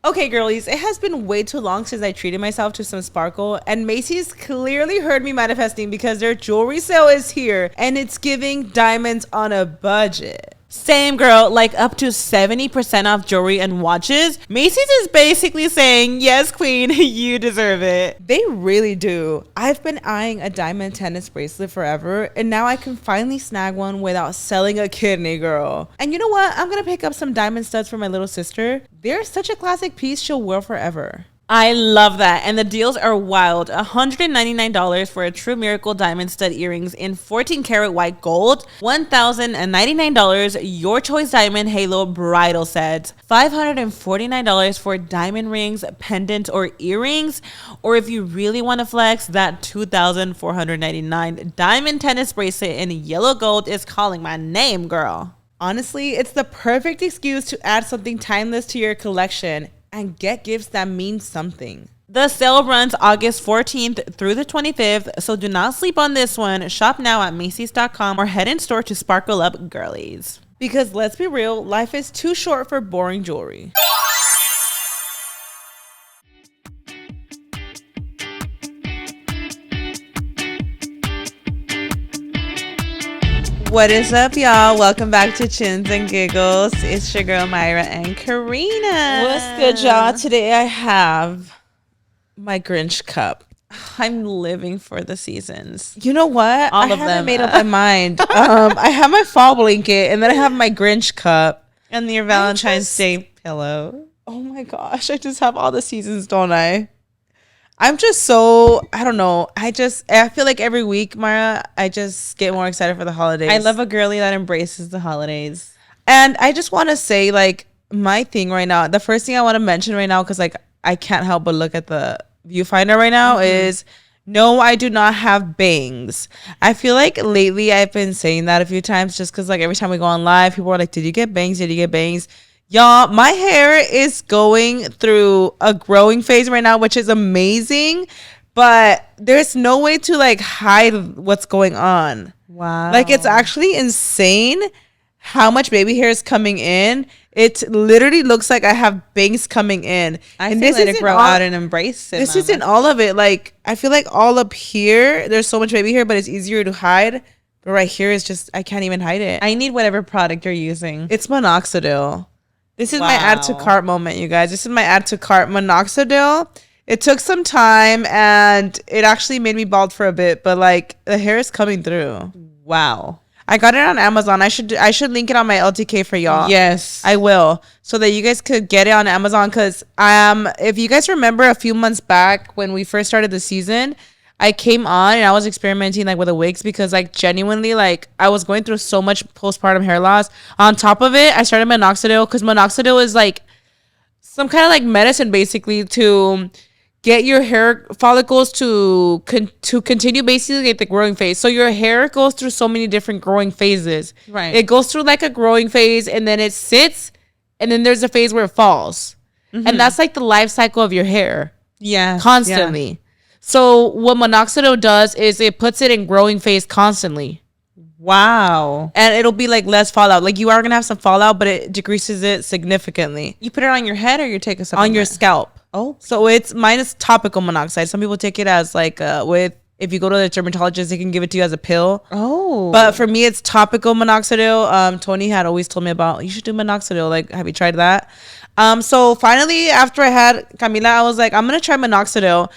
Okay, girlies, it has been way too long since I treated myself to some sparkle, and Macy's clearly heard me manifesting because their jewelry sale is here, and it's giving diamonds on a budget. Same, girl, like up to 70% off jewelry and watches. Macy's is basically saying, yes, queen, you deserve it. They really do. I've been eyeing a diamond tennis bracelet forever, and now I can finally snag one without selling a kidney, girl. And you know what? I'm gonna pick up some diamond studs for my little sister. They're such a classic piece she'll wear forever. I love that. And the deals are wild. $199 for a True Miracle diamond stud earrings in 14 karat white gold. $1,099 Your Choice Diamond Halo bridal sets. $549 for diamond rings, pendants, or earrings. Or if you really want to flex, that $2,499 diamond tennis bracelet in yellow gold is calling my name, girl. Honestly, it's the perfect excuse to add something timeless to your collection and get gifts that mean something. The sale runs August 14th through the 25th, so do not sleep on this one. Shop now at Macys.com or head in store to sparkle up, girlies. Because let's be real, life is too short for boring jewelry. What is up, y'all? Welcome back to Chins and Giggles. It's your girl Mayra and Karina. What's good, y'all? Today I have my Grinch cup. I'm living for the seasons. You know what? I haven't made up my mind. I have my fall blanket, and then I have my Grinch cup and your Valentine's Day pillow. Oh my gosh, I just have all the seasons, don't I? I'm just so, I don't know. I feel like every week, Mara, I just get more excited for the holidays. I love a girly that embraces the holidays. And I just want to say, like, my thing right now, the first thing I want to mention right now, because, like, I can't help but look at the viewfinder right now is, no, I do not have bangs. I feel like lately I've been saying that a few times just because, like, every time we go on live, people are like, did you get bangs? Did you get bangs? Y'all, my hair is going through a growing phase right now, which is amazing, but there's no way to like hide what's going on. Wow. Like, it's actually insane how much baby hair is coming in. It literally looks like I have bangs coming in. I and this let it grow out and embrace it. This mama. Isn't all of it. Like, I feel like all up here, there's so much baby hair, but it's easier to hide. But right here is just, I can't even hide it. I need whatever product you're using. It's minoxidil. This is my add to cart moment, you guys. This is my add to cart minoxidil. It took some time and it actually made me bald for a bit, but like the hair is coming through. Wow. I got it on Amazon. I should link it on my LTK for y'all. Yes, I will, so that you guys could get it on Amazon. Because if you guys remember a few months back when we first started the season, I came on and I was experimenting like with the wigs because like genuinely like I was going through so much postpartum hair loss. On top of it, I started minoxidil because minoxidil is like some kind of like medicine basically to get your hair follicles to continue basically like the growing phase. So your hair goes through so many different growing phases. Right. It goes through like a growing phase and then it sits and then there's a phase where it falls. Mm-hmm. And that's like the life cycle of your hair. Yeah. Constantly. Yeah. So what minoxidil does is it puts it in growing phase constantly. Wow. And it'll be like less fallout. Like you are going to have some fallout, but it decreases it significantly. You put it on your head or you take a supplement? On your scalp. Oh. So mine is topical monoxide. Some people take it as like if you go to the dermatologist, they can give it to you as a pill. Oh. But for me, it's topical minoxidil. Tony had always told me about, you should do minoxidil. Like, have you tried that? So finally, after I had Camila, I was like, I'm going to try minoxidil.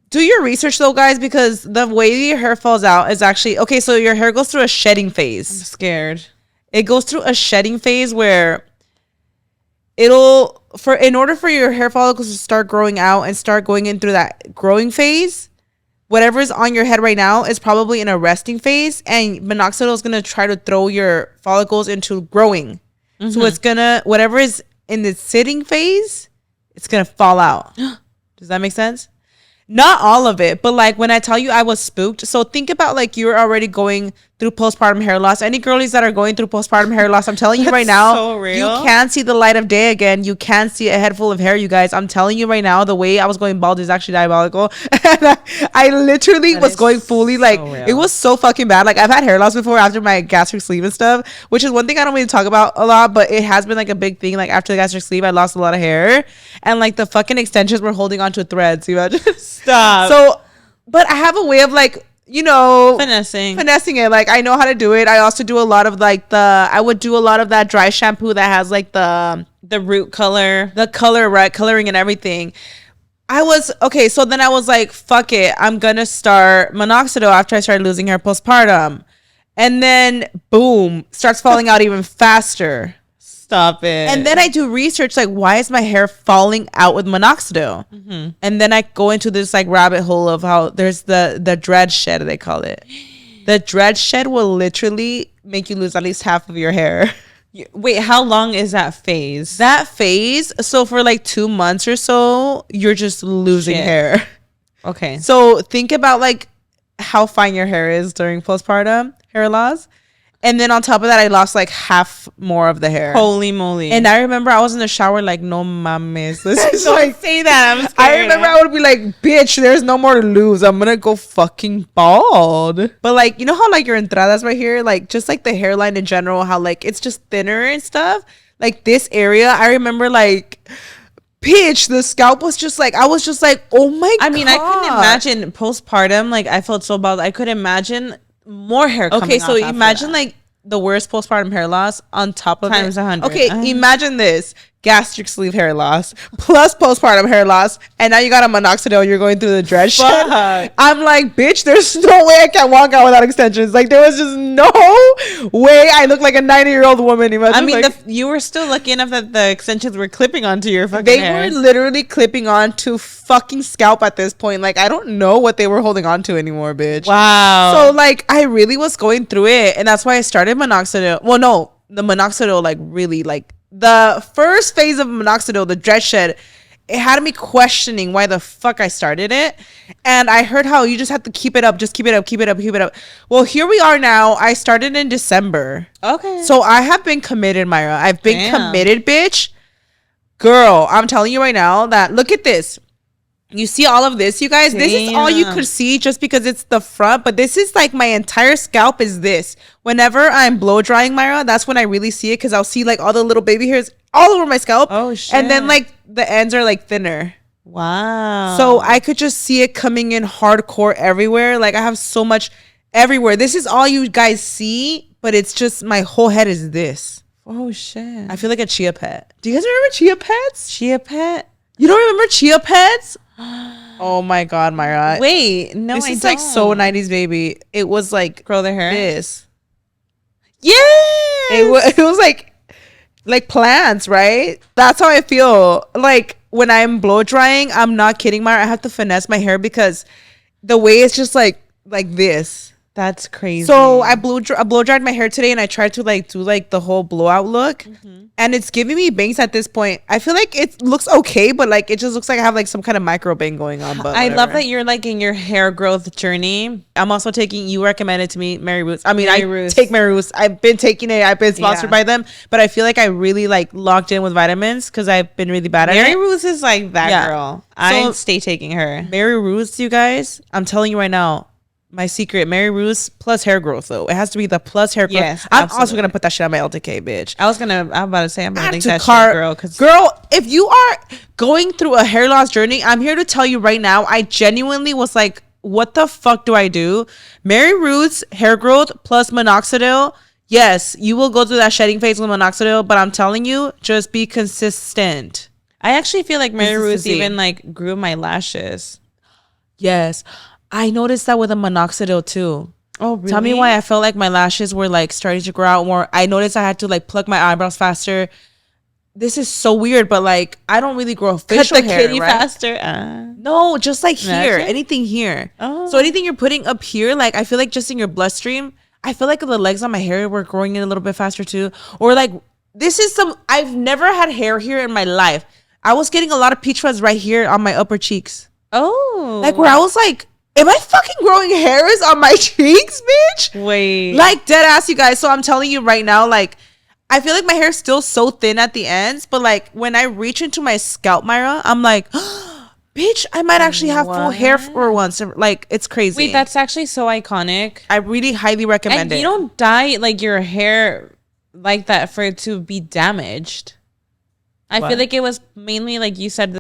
Do your research though, guys, because the way your hair falls out is actually okay. So your hair goes through a shedding phase. I'm scared. It goes through a shedding phase where in order for your hair follicles to start growing out and start going in through that growing phase, whatever's on your head right now is probably in a resting phase, and minoxidil is gonna try to throw your follicles into growing. Mm-hmm. So it's gonna whatever is in the sitting phase, it's gonna fall out. Does that make sense? Not all of it, but like when I tell you I was spooked. So think about like you're already going through postpartum hair loss. Any girlies that are going through postpartum hair loss, I'm telling you right now, so real. You can't see the light of day again. You can't see a head full of hair, you guys. I'm telling you right now, the way I was going bald is actually diabolical. And I literally was going fully like, it was so fucking bad. Like I've had hair loss before after my gastric sleeve and stuff, which is one thing I don't really talk about a lot, but it has been like a big thing. Like after the gastric sleeve, I lost a lot of hair, and like the fucking extensions were holding onto threads. You imagine? Stop. So, but I have a way of like, you know, finessing it. Like I know how to do it. I also do a lot of like I would do a lot of that dry shampoo that has like the root color, right, coloring and everything. So then I was like, fuck it, I'm gonna start minoxidil after I started losing hair postpartum, and then boom, starts falling out even faster. Stop it. And then I do research, like, why is my hair falling out with minoxidil? Mm-hmm. And then I go into this like rabbit hole of how there's the dread shed, they call it. The dread shed will literally make you lose at least half of your hair. Wait, how long is that phase? So for like 2 months or so, you're just losing hair. Okay. So think about like how fine your hair is during postpartum hair loss. And then on top of that, I lost like half more of the hair. Holy moly. And I remember I was in the shower like, no mames. Don't say that. I'm scared. I remember I would be like, bitch, there's no more to lose. I'm going to go fucking bald. But like, you know how like your entradas right here, like just like the hairline in general, how like it's just thinner and stuff. Like this area, I remember like, bitch, the scalp was just like, I was just like, oh my God. I mean, I couldn't imagine postpartum. Like I felt so bald. I could imagine more hair coming okay, so off imagine like the worst postpartum hair loss on top of times 100. Okay, imagine this: gastric sleeve hair loss plus postpartum hair loss, and now you got a minoxidil. You're going through the dread shit. I'm like, bitch, there's no way I can walk out without extensions. Like there was just no way I look like a 90-year-old woman. Imagine, I mean, like, you were still lucky enough that the extensions were clipping onto your fucking They hair. were literally clipping onto fucking scalp at this point. Like I don't know what they were holding on to anymore, bitch. Wow. So like I really was going through it, and that's why I started minoxidil. Well, no, the minoxidil like really like the first phase of minoxidil, the dread shed, it had me questioning why the fuck I started it. And I heard how you just have to keep it up, just keep it up. Well, here we are now. I started in December. Okay. So I have been committed, Mayra. I've been committed, bitch. Girl, I'm telling you right now that look at this. You see all of this, you guys? Damn. This is all you could see just because it's the front, but this is like my entire scalp is this. Whenever I'm blow drying, Mayra, that's when I really see it, because I'll see like all the little baby hairs all over my scalp. Oh shit. And then like the ends are like thinner. Wow. So I could just see it coming in hardcore everywhere. Like I have so much everywhere. This is all you guys see, but it's just my whole head is this. Oh shit. I feel like a chia pet. Do you guys remember chia pets? Chia pet? You don't remember chia pets? Oh my God, Mayra. Wait, no, this is like so 90s baby. It was like curl their hair. This. Yeah. It was like plants, right? That's how I feel. Like when I'm blow drying, I'm not kidding, Mayra. I have to finesse my hair because the way it's just like this. That's crazy. So I blow dried my hair today, and I tried to like do like the whole blowout look, and it's giving me bangs at this point. I feel like it looks okay, but like it just looks like I have like some kind of micro bang going on. But I love that you're like in your hair growth journey. I'm also taking. You recommended to me Mary Roots. I mean, take Mary Roots. I've been taking it. I've been sponsored by them, but I feel like I really like locked in with vitamins because I've been really bad at it. Mary Roots is like that girl. I stay taking her. Mary Roots, you guys. I'm telling you right now. My secret, Mary Roots plus hair growth, though. It has to be the plus hair growth. Yes, I'm also going to put that shit on my LTK, bitch. I'm about to say, I'm going to link that shit, girl. Girl, if you are going through a hair loss journey, I'm here to tell you right now, I genuinely was like, what the fuck do I do? Mary Roots, hair growth plus minoxidil. Yes, you will go through that shedding phase with minoxidil, but I'm telling you, just be consistent. I actually feel like Mary Roots even like grew my lashes. Yes. I noticed that with a minoxidil too. Oh, really? Tell me why I felt like my lashes were like starting to grow out more. I noticed I had to like pluck my eyebrows faster. This is so weird, but like I don't really grow facial hair, kitty right? faster. No, just like here, anything here. Oh. So anything you're putting up here, like I feel like just in your bloodstream, I feel like the legs on my hair were growing in a little bit faster too. Or like I've never had hair here in my life. I was getting a lot of peach fuzz right here on my upper cheeks. Oh, like where I was like. Am I fucking growing hairs on my cheeks, bitch? Wait. Like, dead ass, you guys. So I'm telling you right now, like, I feel like my hair's still so thin at the ends, but like when I reach into my scalp, Mayra, I'm like, bitch, I might actually have full hair for once. Like, it's crazy. Wait, that's actually so iconic. I really highly recommend it. You don't dye like your hair like that for it to be damaged. I feel like it was mainly like you said, the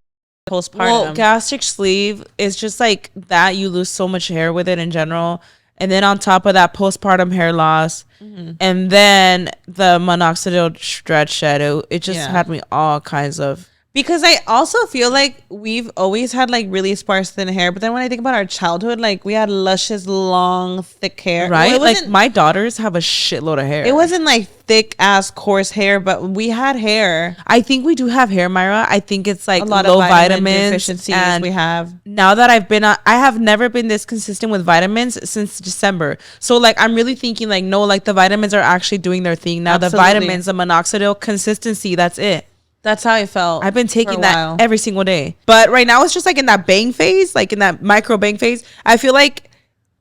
postpartum. Well, gastric sleeve is just like that. You lose so much hair with it in general. And then on top of that, postpartum hair loss. And then the minoxidil stretch shadow. It just had me all kinds of... Because I also feel like we've always had like really sparse thin hair, but then when I think about our childhood, like we had luscious, long, thick hair. Right? Well, like my daughters have a shitload of hair. It wasn't like thick ass coarse hair, but we had hair. I think we do have hair, Mayra. I think it's like a lot low of vitamin deficiencies and we have. Now that I have never been this consistent with vitamins since December. So like I'm really thinking like, no, like the vitamins are actually doing their thing. Now the vitamins, the minoxidil, consistency, that's it. That's how I felt. I've been taking that every single day. But right now it's just like in that bang phase, like in that micro bang phase. I feel like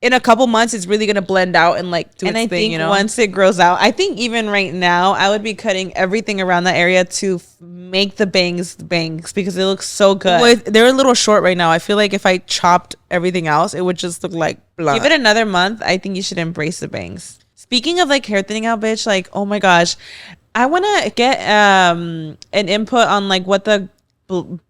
in a couple months it's really gonna blend out and like do its thing, think you know? Once it grows out, I think even right now I would be cutting everything around that area to make the bangs because it looks so good. Well, they're a little short right now. I feel like if I chopped everything else, it would just look like blunt. Give it another month. I think you should embrace the bangs. Speaking of like hair thinning out, bitch, like, oh my gosh, I want to get an input on like what the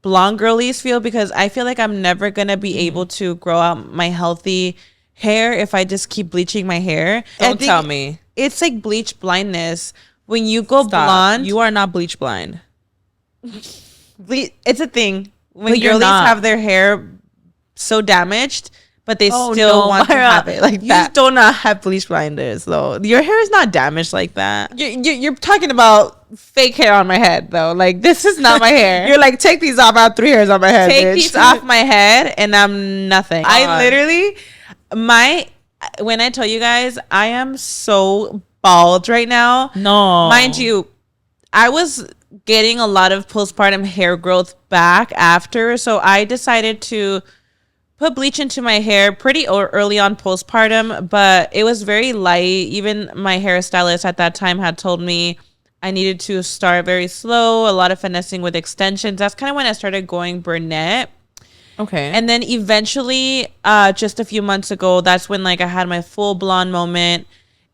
blonde girlies feel, because I feel like I'm never going to be able to grow out my healthy hair if I just keep bleaching my hair. Don't tell me. It's like bleach blindness. When you go blonde. You are not bleach blind. It's a thing. When girlies have their hair so damaged, but they still want to have it like that. You do not have bleach blinders though. Your hair is not damaged like that. You're talking about fake hair on my head though. Like, this is not my hair. You're like, take these off. I have 3 hairs on my head. Take these off my head and I'm nothing. I literally, when I tell you guys, I am so bald right now. No. Mind you, I was getting a lot of postpartum hair growth back after. So I decided to put bleach into my hair pretty early on postpartum, but it was very light. Even my hairstylist at that time had told me I needed to start very slow, a lot of finessing with extensions. That's kind of when I started going brunette. Okay. And then eventually, just a few months ago, that's when like I had my full blonde moment,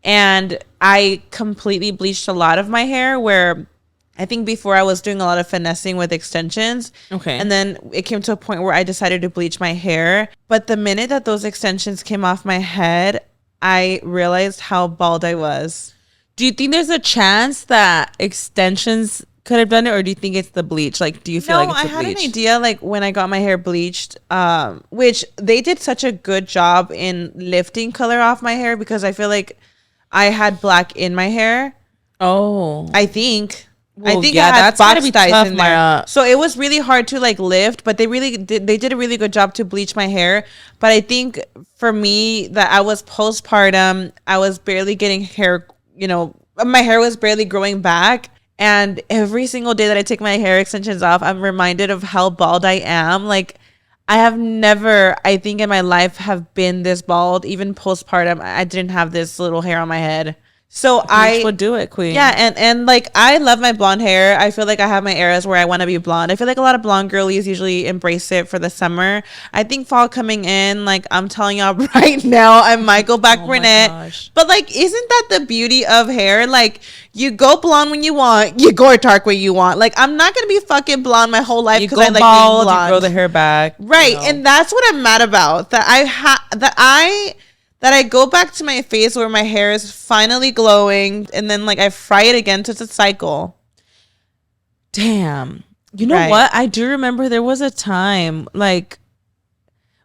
and I completely bleached a lot of my hair, where I think before I was doing a lot of finessing with extensions. Okay. And then it came to a point where I decided to bleach my hair. But the minute that those extensions came off my head, I realized how bald I was. Do you think there's a chance that extensions could have done it, or do you think it's the bleach? Like, do you feel like it's the bleach? I had an idea, like, when I got my hair bleached, which they did such a good job in lifting color off my hair, because I feel like I had black in my hair. Oh. I think. Well, I think I had box dyes in there. Mayra. So it was really hard to like lift, but they did a really good job to bleach my hair. But I think for me, that I was postpartum, I was barely getting hair, you know, my hair was barely growing back. And every single day that I take my hair extensions off, I'm reminded of how bald I am. Like, I have never, I think in my life, have been this bald. Even postpartum, I didn't have this little hair on my head. So I would do it, queen. Yeah, and like, I love my blonde hair. I feel like I have my eras where I want to be blonde. I feel like a lot of blonde girlies usually embrace it for the summer. I think fall coming in, like, I'm telling y'all right now, I might go back brunette. But like, isn't that the beauty of hair? Like, you go blonde when you want, you go dark when you want. Like, I'm not gonna be fucking blonde my whole life because I like bald, being blonde. You grow the hair back, right? You know. And that's what I'm mad about. That I go back to my phase where my hair is finally glowing, and then like I fry it again to the cycle. Damn. You know what? I do remember there was a time like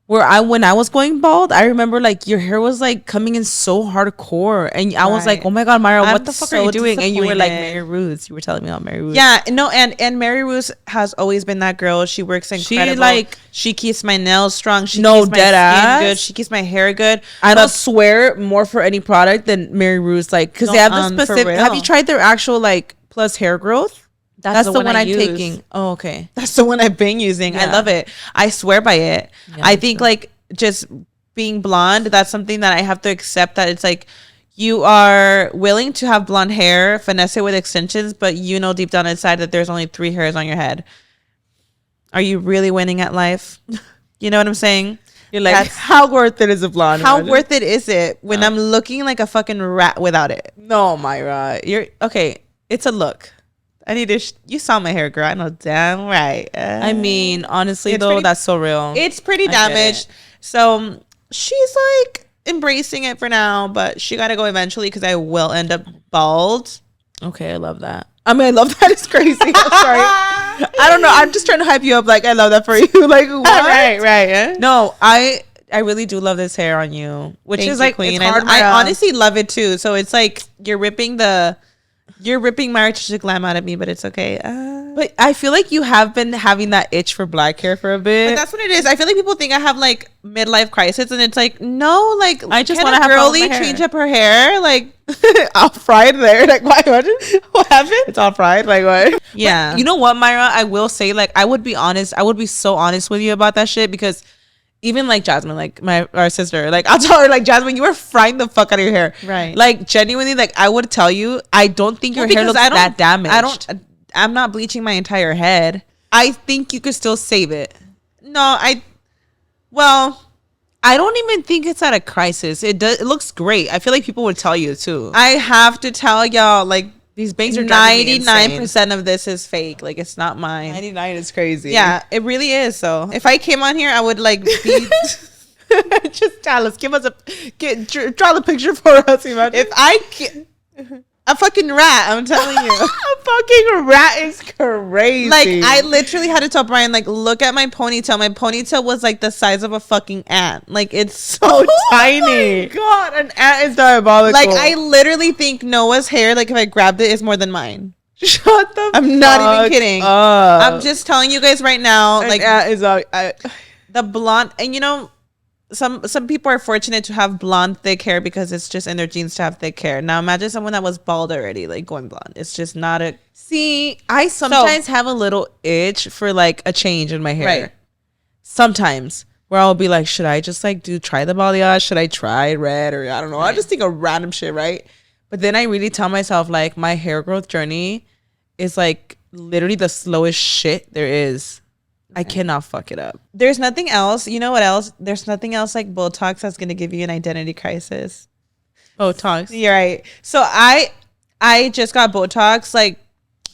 where when I was going bald, I remember like your hair was like coming in so hardcore, and I was like, oh my god, Mayra, what the fuck are you doing? And you were like, Mary Ruth. You were telling me about Mary Ruth. Yeah, no, and Mary Ruth has always been that girl. She works incredible. She keeps my nails strong. She keeps my skin good. She keeps my hair good. I don't swear more for any product than Mary Ruth's, like, because they have the specific. Have you tried their actual like plus hair growth? That's the one I'm taking. Oh, okay. That's the one I've been using. Yeah. I love it. I swear by it. Yeah, I think like just being blonde, that's something that I have to accept, that it's like you are willing to have blonde hair, finesse it with extensions, but you know deep down inside that there's only 3 hairs on your head. Are you really winning at life? You know what I'm saying? You're like, how worth it is a blonde? How worth it is it when I'm looking like a fucking rat without it? No, Mayra. You're okay. It's a look. I need to. You saw my hair, girl. I know damn right. I mean, honestly, though, that's so real. It's pretty damaged. So she's like embracing it for now, but she got to go eventually because I will end up bald. Okay, I love that. I mean, I love that. It's crazy. I'm sorry. I don't know. I'm just trying to hype you up. Like, I love that for you. Like, what? Right. Yeah. No, I really do love this hair on you, which is like queen. It's hard, I honestly love it too. So it's like you're ripping my artistic glam out of me, but it's okay. But I feel like you have been having that itch for black hair for a bit. But that's what it is. I feel like people think I have like midlife crisis, and it's like, no, like I just want to have girly change up her hair, like all fried there. Like, why? What happened? It's all fried. Like, what? Yeah. But you know what, Mayra? I will say, like, I would be honest. I would be so honest with you about that shit, because even like Jasmine, like our sister, like I'll tell her, like, Jasmine, you were frying the fuck out of your hair. Right. Like, genuinely, like I would tell you, I don't think your hair looks that damaged. I'm not bleaching my entire head. I think you could still save it. No, I don't even think it's at a crisis. It looks great. I feel like people would tell you too. I have to tell y'all, like, these bangs are 99% of this is fake. Like, it's not mine. 99 is crazy. Yeah, it really is. So if I came on here, I would like be just tell us. Draw the picture for us. Imagine. If I a fucking rat, I'm telling you. A fucking rat is crazy. Like, I literally had to tell Brian, like, look at my ponytail. My ponytail was like the size of a fucking ant. Like, it's so tiny. Oh my God, an ant is diabolical. Like, I literally think Noah's hair, like, if I grabbed it, is more than mine. Shut the I'm not even kidding. Up. I'm just telling you guys right now, an like, ant is the blonde, and you know, some people are fortunate to have blonde thick hair because it's just in their genes to have thick hair. Now imagine someone that was bald already, like, going blonde. It's just not a. See, I sometimes have a little itch for like a change in my hair. Right. Sometimes where I'll be like, should I just like try the balayage? Should I try red, or I don't know? I just think of random shit, right? But then I really tell myself, like, my hair growth journey is like literally the slowest shit there is. I cannot fuck it up. There's nothing else. You know what else? There's nothing else like Botox that's going to give you an identity crisis. Botox. You're right. So I just got Botox. Like,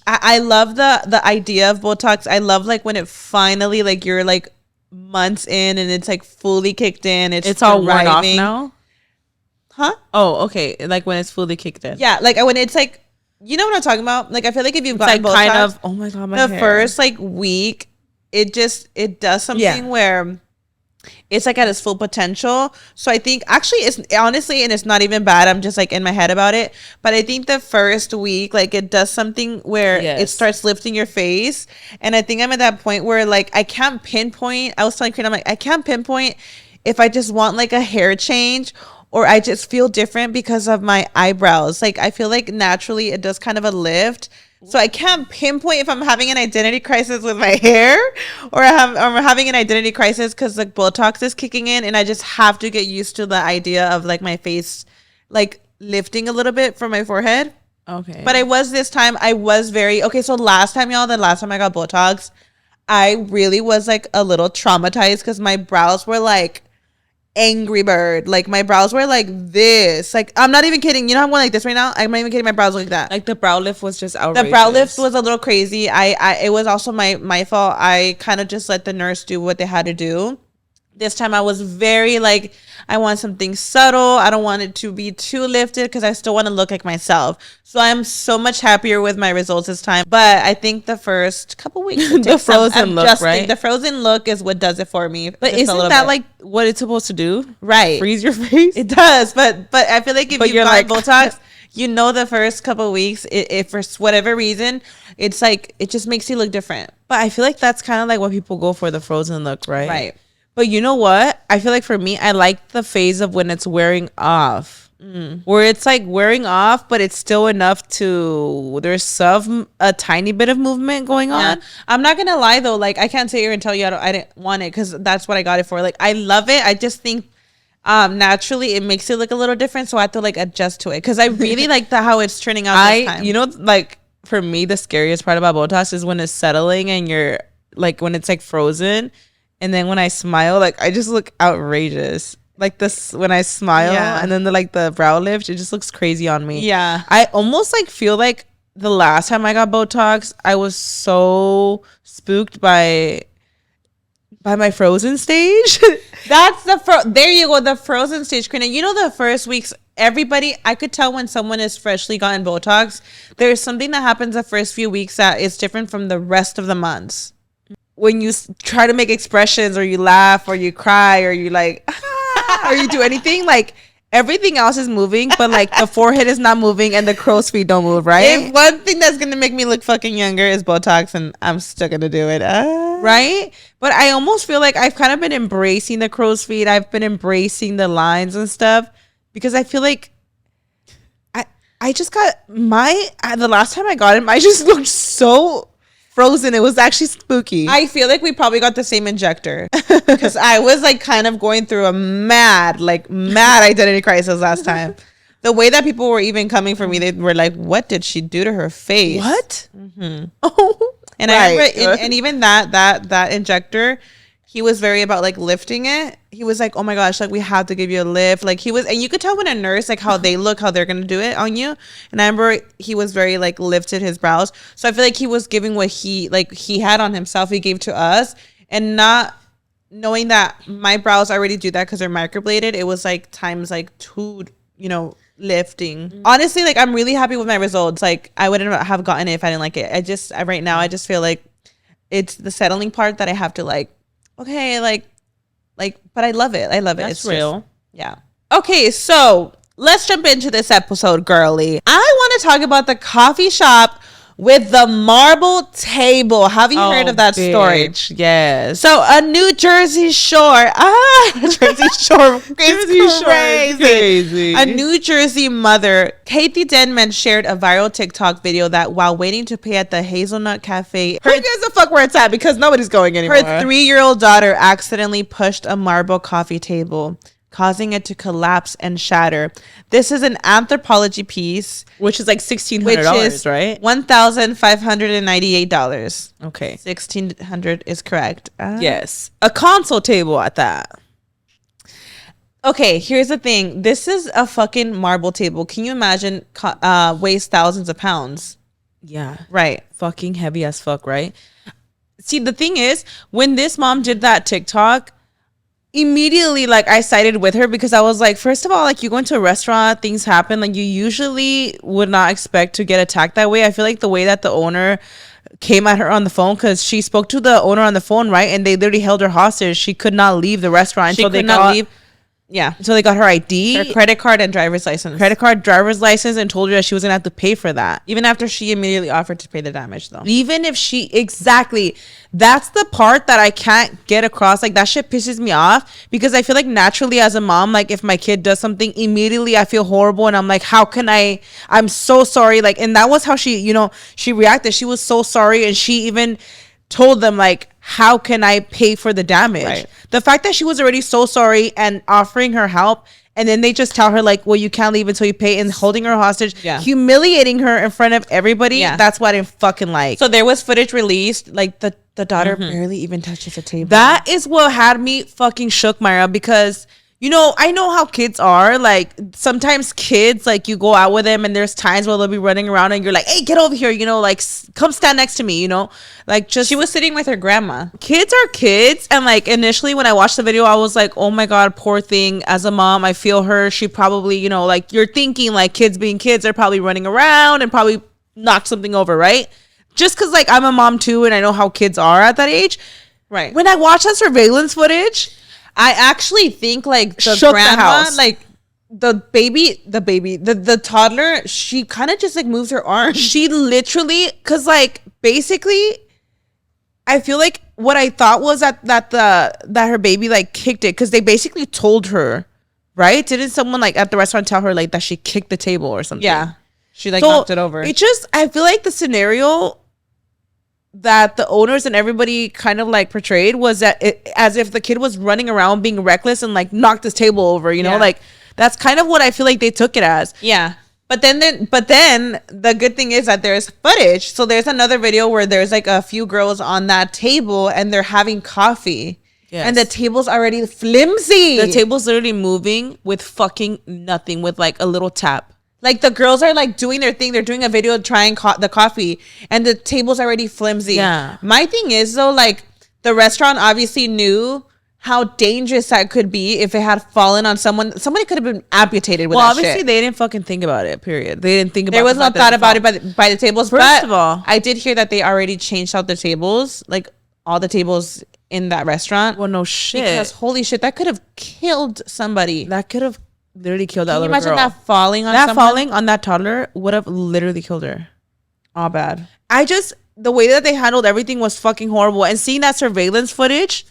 I love the idea of Botox. I love, like, when it finally, like, you're like months in and it's like fully kicked in. It's all worn off now? Huh? Oh, okay. Like when it's fully kicked in. Yeah. Like when it's like, you know what I'm talking about? Like, I feel like if you've gotten like Botox, kind of, oh my God, my hair. First like week, it does something where it's like at its full potential. So I think actually it's honestly, and it's not even bad, I'm just like in my head about it, but I think the first week, like, it does something where it starts lifting your face. And I think I'm at that point where, like, I can't pinpoint. I was telling Karina, I'm like, I can't pinpoint if I just want like a hair change or I just feel different because of my eyebrows. Like, I feel like naturally it does kind of a lift. So I can't pinpoint if I'm having an identity crisis with my hair or I'm having an identity crisis because, like, Botox is kicking in, and I just have to get used to the idea of, like, my face, like, lifting a little bit from my forehead. Okay. But I was very, okay, so the last time I got Botox, I really was, like, a little traumatized because my brows were, like, Angry Bird. Like, my brows were like this. Like, I'm not even kidding. You know, I'm going like this right now. I'm not even kidding. My brows like that. Like, the brow lift was just outrageous. The brow lift was a little crazy. It was also my fault. I kind of just let the nurse do what they had to do. This time I was very like, I want something subtle. I don't want it to be too lifted because I still want to look like myself. So I'm so much happier with my results this time. But I think the first couple weeks, the frozen look, right? The frozen look is what does it for me. But isn't that like what it's supposed to do? Right. Freeze your face? It does. But I feel like if you've got like Botox, you know, the first couple weeks, if for whatever reason, it's like, it just makes you look different. But I feel like that's kind of like what people go for, the frozen look, right? Right. But you know what? I feel like for me, I like the phase of when it's wearing off. Where it's like wearing off, but it's still enough to, there's a tiny bit of movement going on. I'm not gonna lie though, like, I can't sit here and tell you I didn't want it because that's what I got it for. Like, I love it. I just think naturally it makes it look a little different, so I have to like adjust to it because I really like how it's turning out this time. You know, like for me the scariest part about Botox is when it's settling and you're like when it's like frozen, and then when I smile, like I just look outrageous. Like this when I smile and then the brow lift, it just looks crazy on me. Yeah, I almost like feel like the last time I got Botox, I was so spooked by my frozen stage. That's there you go, the frozen stage, Karina. You know, the first weeks, everybody, I could tell when someone is freshly gotten Botox, there's something that happens the first few weeks that is different from the rest of the months. When you try to make expressions, or you laugh, or you cry, or you like, or you do anything, like everything else is moving, but like the forehead is not moving and the crow's feet don't move, right? If one thing that's gonna make me look fucking younger is Botox, and I'm still gonna do it, right? But I almost feel like I've kind of been embracing the crow's feet. I've been embracing the lines and stuff because I feel like I just got the last time I got him, I just looked so frozen. It was actually spooky. I feel like we probably got the same injector because I was like kind of going through a mad identity crisis last time. The way that people were even coming for me, they were like, "What did she do to her face?" What? Mm-hmm. Oh, and right. I remember, and even that injector, he was very about like lifting it. He was like, "Oh my gosh, like we have to give you a lift." Like he was, and you could tell when a nurse, like how they look, how they're gonna do it on you. And I remember he was very like lifted his brows. So I feel like he was giving what he had on himself, he gave to us, and not knowing that my brows already do that because they're microbladed. It was like times like 2, lifting. Mm-hmm. Honestly, like I'm really happy with my results. Like I wouldn't have gotten it if I didn't like it. Right now I just feel like it's the settling part that I have to like, okay, like but I love it. That's it's real. just, yeah. Okay, so let's jump into this episode, girly. I want to talk about the coffee shop with the marble table. Have you heard of that story? Yes. So a New Jersey Shore. Jersey Shore. It's crazy. A New Jersey mother, Katie Denman, shared a viral TikTok video that while waiting to pay at the Hazelnut Cafe, who gives a fuck where it's at because nobody's going anymore. Her 3-year-old daughter accidentally pushed a marble coffee table, causing it to collapse and shatter. This is an anthropology piece, which is like $1,600, right? $1,598. Okay, $1,600 is correct. Yes, a console table at that. Okay, here's the thing. This is a fucking marble table. Can you imagine? Weighs thousands of pounds. Yeah, right. Fucking heavy as fuck, right? See, the thing is, when this mom did that TikTok, immediately like I sided with her because I was like, first of all, like you go into a restaurant, things happen, like you usually would not expect to get attacked that way. I feel like the way that the owner came at her on the phone, because she spoke to the owner on the phone, right, and they literally held her hostage. She could not leave the restaurant until they got her ID, her credit card and driver's license, and told her that she was gonna have to pay for that, even after she immediately offered to pay the damage, though. Even if she, exactly, that's the part that I can't get across. Like that shit pisses me off because I feel like naturally as a mom, like if my kid does something, immediately I feel horrible and I'm like, how can I'm so sorry. Like, and that was how she reacted. She was so sorry, and she even told them like, how can I pay for the damage? Right. The fact that she was already so sorry and offering her help, and then they just tell her like, well, you can't leave until you pay, and holding her hostage, humiliating her in front of everybody. That's what I didn't fucking like. So there was footage released, like the daughter barely even touches the table. That is what had me fucking shook, Mayra, because I know how kids are. Like sometimes kids, like you go out with them and there's times where they'll be running around and you're like, hey, get over here, like come stand next to me, like just. She was sitting with her grandma. Kids are kids. And like initially when I watched the video, I was like, oh my God, poor thing. As a mom, I feel her. She probably, like you're thinking like kids being kids, they're probably running around and probably knocked something over, right? Just because like I'm a mom too and I know how kids are at that age. Right. When I watch that surveillance footage, I actually think like the grandma, like the toddler, she kind of just like moves her arm. She literally, cause like basically, I feel like what I thought was that her baby like kicked it, cause they basically told her, right? Didn't someone like at the restaurant tell her like that she kicked the table or something? Yeah, she like knocked it over. It just, I feel like the scenario that the owners and everybody kind of like portrayed was that as if the kid was running around being reckless and like knocked this table over, you know, like that's kind of what I feel like they took it as. Yeah. But then the good thing is that there's footage. So there's another video where there's like a few girls on that table and they're having coffee. Yes. And the table's already flimsy. The table's literally moving with fucking nothing, with like a little tap. Like the girls are like doing their thing. They're doing a video trying the coffee and the table's already flimsy. Yeah. My thing is though, like the restaurant obviously knew how dangerous that could be if it had fallen on someone. Somebody could have been amputated with that shit. Well, obviously they didn't fucking think about it, period. They didn't think about it. There was no thought about it by the tables. First of all, I did hear that they already changed out the tables, like all the tables in that restaurant. Well, no shit. Because holy shit, that could have killed somebody. That could have literally killed that little girl. Can you imagine that falling on someone? Falling on that toddler would have literally killed her. All bad. The way that they handled everything was fucking horrible. And seeing that surveillance footage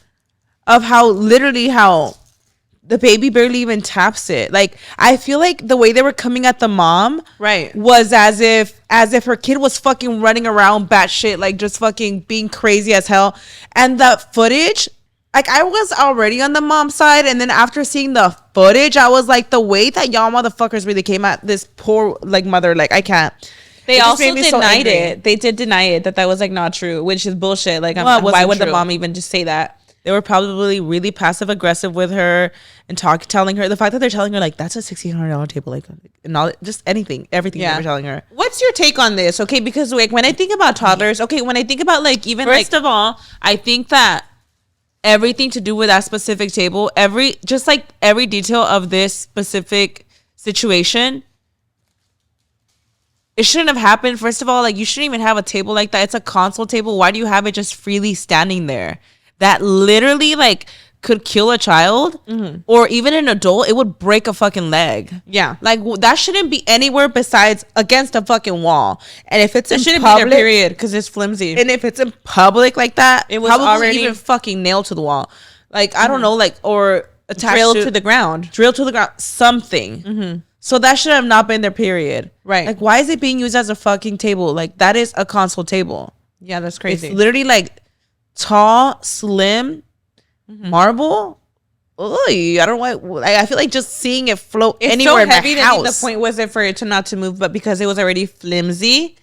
of how the baby barely even taps it. Like, I feel like the way they were coming at the mom, right, was as if her kid was fucking running around batshit, like just fucking being crazy as hell. And the footage, like, I was already on the mom side, and then after seeing the footage, I was like, the way that y'all motherfuckers really came at this poor like mother, like I can't. They also denied it. They did deny it that was like not true, which is bullshit. Like, why would the mom even just say that? They were probably really passive aggressive with her and telling her the fact that they're telling her like that's a $1,600 table, like and all, just everything they were telling her. What's your take on this? Okay, because like when I think about toddlers, when I think about like even first of all, I think that everything to do with that specific table, every detail of this specific situation, it shouldn't have happened. First of all, like you shouldn't even have a table like that. It's a console table. Why do you have it just freely standing there? That literally like could kill a child or even an adult. It would break a fucking leg. Yeah, like that shouldn't be anywhere besides against a fucking wall. And if it shouldn't be there, period, because it's flimsy. And if it's in public like that, it was probably already even fucking nailed to the wall. Like I don't know, like or attached drilled to the ground, something. So that should have not been there, period. Right? Like why is it being used as a fucking table? Like that is a console table. Yeah, that's crazy. It's literally like tall, slim, marble. Oy, I don't know why. I feel like just seeing it float anywhere in my house. The point wasn't for it not to move, but because it was already flimsy,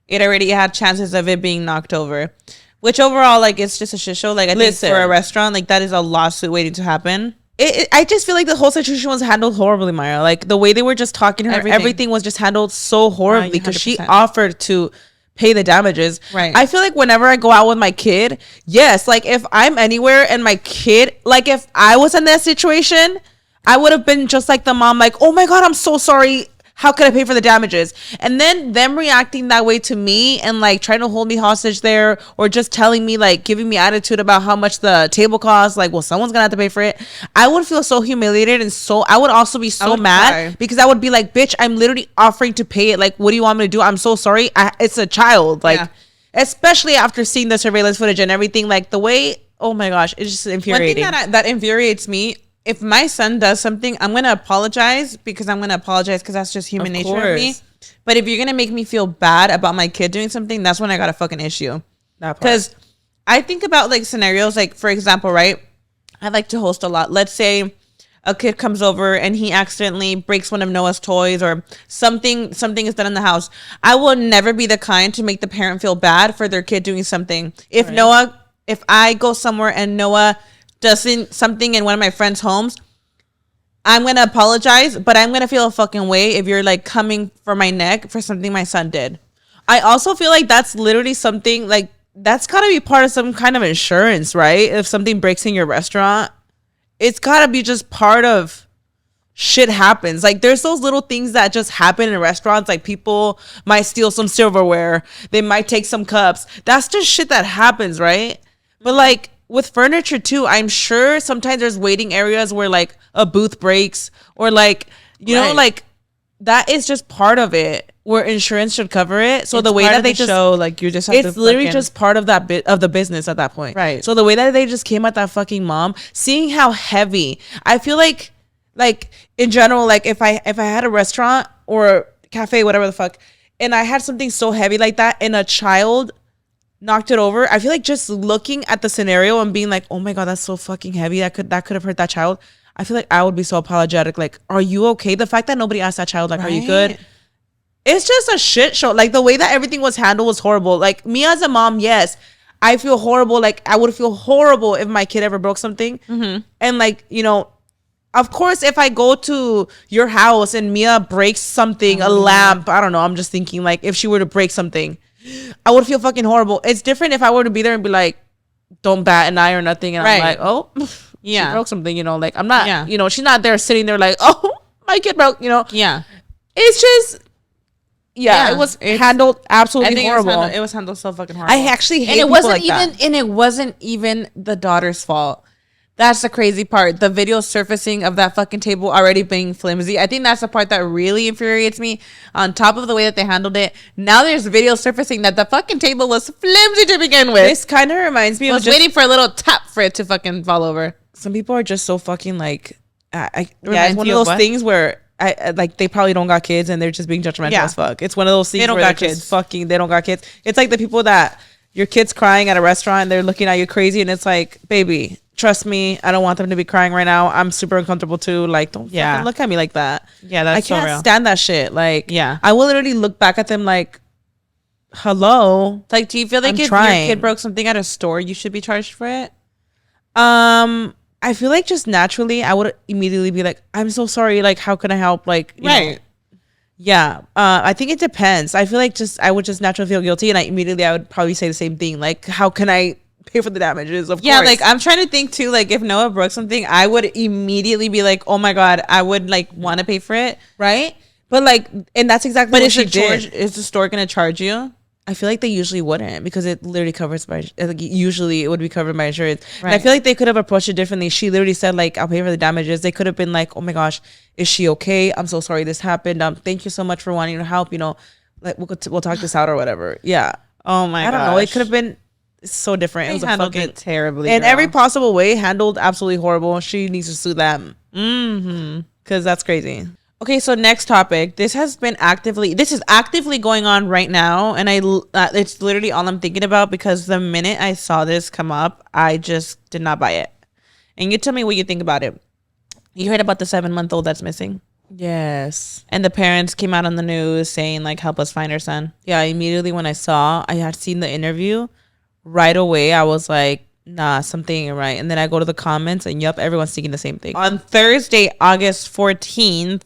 it already had chances of it being knocked over. Which overall, like, it's just a shit show. Like, I think for a restaurant, like, that is a lawsuit waiting to happen. I just feel like the whole situation was handled horribly, Mayra. Like, the way they were just talking to her, everything was just handled so horribly because she offered to pay the damages. Right. I feel like whenever I go out with my kid, yes, like if I'm anywhere and my kid, like if I was in that situation, I would have been just like the mom, like, oh my God, I'm so sorry. How could I pay for the damages? And then them reacting that way to me and like trying to hold me hostage there or just telling me, like giving me attitude about how much the table costs. Like, well, someone's gonna have to pay for it. I would feel so humiliated and so I would also be so mad because I would be like, bitch, I'm literally offering to pay it. Like, what do you want me to do? I'm so sorry. It's a child. Like, especially after seeing the surveillance footage and everything, like the way, oh my gosh, it's just infuriating. One thing that infuriates me, if my son does something, I'm going to apologize because that's just human nature of me. But if you're going to make me feel bad about my kid doing something, that's when I got a fucking issue. Because I think about like scenarios, like for example, right? I like to host a lot. Let's say a kid comes over and he accidentally breaks one of Noah's toys or something is done in the house. I will never be the kind to make the parent feel bad for their kid doing something. If I go somewhere and Noah does something in one of my friends' homes, I'm going to apologize, but I'm going to feel a fucking way if you're like coming for my neck for something my son did. I also feel like that's literally something like that's got to be part of some kind of insurance, right? If something breaks in your restaurant, it's got to be just part of shit happens. Like there's those little things that just happen in restaurants. Like people might steal some silverware. They might take some cups. That's just shit that happens, right? But like, with furniture too, I'm sure sometimes there's waiting areas where like a booth breaks or like, you know, like that is just part of it where insurance should cover it. So the way that they just show, like you just have it's literally just part of that bit of the business at that point. Right. So the way that they just came at that fucking mom, seeing how heavy, I feel like in general, like if I had a restaurant or cafe, whatever the fuck, and I had something so heavy like that and a child knocked it over. I feel like just looking at the scenario and being like, oh my God, that's so fucking heavy. That could have hurt that child. I feel like I would be so apologetic. Like, are you okay? The fact that nobody asked that child, like, are you good? It's just a shit show. Like, the way that everything was handled was horrible. Like, me as a mom, yes, I feel horrible. Like, I would feel horrible if my kid ever broke something. And like, you know, of course, if I go to your house and Mia breaks something, a lamp, I don't know, I'm just thinking, like, if she were to break something, I would feel fucking horrible. It's different if I were to be there and be like, don't bat an eye or nothing. And I'm like, oh, she broke something, you know, like, I'm not, you know, she's not there sitting there like, oh, my kid broke, you know. It's just, it was handled absolutely horrible. It was handled so fucking horrible. I actually hate and it wasn't even the daughter's fault. That's the crazy part. The video surfacing of that fucking table already being flimsy. I think that's the part that really infuriates me. On top of the way that they handled it, now there's video surfacing that the fucking table was flimsy to begin with. This kind of reminds me of just waiting for a little tap for it to fucking fall over. Some people are just so fucking like, it's one of those things where like they probably don't got kids and they're just being judgmental as fuck. It's one of those things they don't where got kids. They don't got kids. It's like the people that your kid's crying at a restaurant and they're looking at you crazy and it's like, baby, trust me, I don't want them to be crying right now. I'm super uncomfortable too. Like, don't fucking look at me like that. Yeah, that's so real. I can't stand that shit. Like, I will literally look back at them like, hello. Like, do you feel like if your kid broke something at a store, you should be charged for it? I feel like just naturally, I would immediately be like, I'm so sorry. Like, how can I help? Like, you know. Yeah. I think it depends. I feel like I would just naturally feel guilty, and I would probably say the same thing. Like, how can I pay for the damages? Of course. Like, I'm trying to think too. Like, if Noah broke something, I would immediately be like, oh my God, I would like want to pay for it, right? But like, and that's exactly what she did. Is the store gonna charge you? I feel like they usually wouldn't, because it literally covers by, like, usually it would be covered by insurance. Right. And I feel like they could have approached it differently. She literally said like, I'll pay for the damages. They could have been like, oh my gosh, is she okay? I'm so sorry this happened. Thank you so much for wanting to help. You know, like we'll talk this out or whatever. Yeah. Oh my god. I don't know. It could have been so different. It was handled it terribly. In every possible way, handled absolutely horrible. She needs to sue them. Because that's crazy. Okay, so next topic. This is actively going on right now, and it's literally all I'm thinking about, because the minute I saw this come up, I just did not buy it. And you tell me what you think about it. You heard about the 7-month-old that's missing? Yes. And the parents came out on the news saying, like, help us find our son. Yeah, immediately when I had seen the interview, right away I was like, nah, something ain't right. And then I go to the comments and everyone's thinking the same thing. On Thursday, August 14th,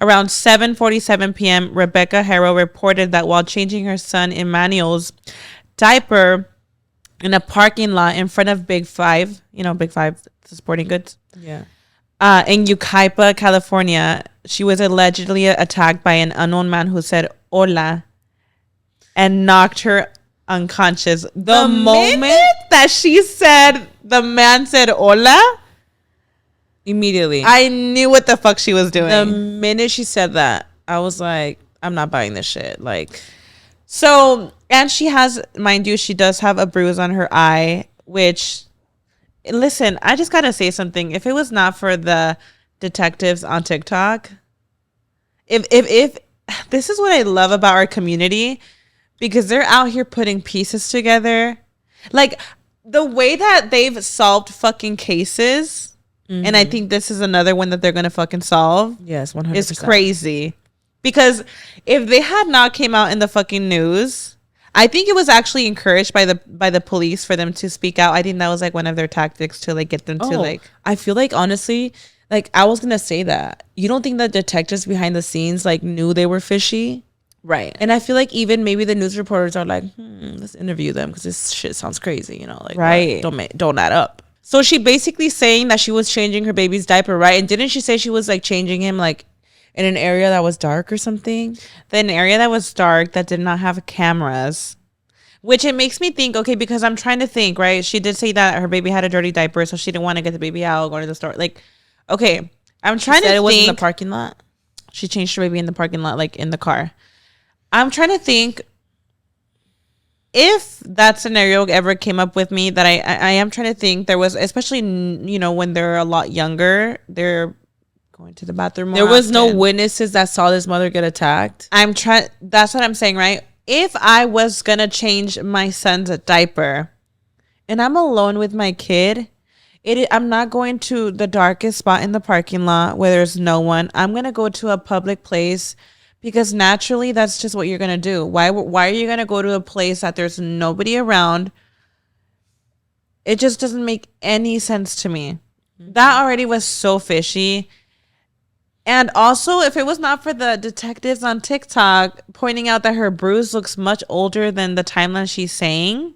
around 7:47 p.m., Rebecca Harrow reported that while changing her son Emmanuel's diaper in a parking lot in front of Big Five, Big Five, the sporting goods. Yeah. In Yucaipa, California, she was allegedly attacked by an unknown man who said "hola" and knocked her unconscious. The moment that she said, the man said "hola," immediately I knew what the fuck she was doing. The minute she said that, I was like, I'm not buying this shit. Like, so, and she has, mind you, she does have a bruise on her eye, which, listen, I just gotta say something. If it was not for the detectives on TikTok, if this is what I love about our community, because they're out here putting pieces together. Like, the way that they've solved fucking cases, and I think this is another one that they're going to fucking solve. Yes, 100%. Is crazy. Because if they had not came out in the fucking news, I think it was actually encouraged by the police for them to speak out. I think that was like one of their tactics to like get them to like. I feel like, honestly, like, I was going to say that. You don't think that detectives behind the scenes like knew they were fishy? Right. And I feel like even maybe the news reporters are like, let's interview them because this shit sounds crazy, like, right. Don't add up. So she basically saying that she was changing her baby's diaper, right? And didn't she say she was like changing him like in an area that was dark or something? An area that was dark that did not have cameras. Which it makes me think, okay, because I'm trying to think, right? She did say that her baby had a dirty diaper, so she didn't want to get the baby out, go to the store. Like, okay, I'm trying to think. It was in the parking lot? She changed her baby in the parking lot, like in the car. I'm trying to think if that scenario ever came up with me, that I am trying to think there was, especially, when they're a lot younger, they're going to the bathroom more There was often. No witnesses that saw this mother get attacked. That's what I'm saying, right? if I was gonna change my son's diaper and I'm alone with my kid, I'm not going to the darkest spot in the parking lot where there's no one. I'm gonna go to a public place because naturally that's just what you're gonna do. Why are you gonna go to a place that there's nobody around? It just doesn't make any sense to me. Mm-hmm. That already was so fishy. And also, if it was not for the detectives on TikTok pointing out that her bruise looks much older than the timeline she's saying.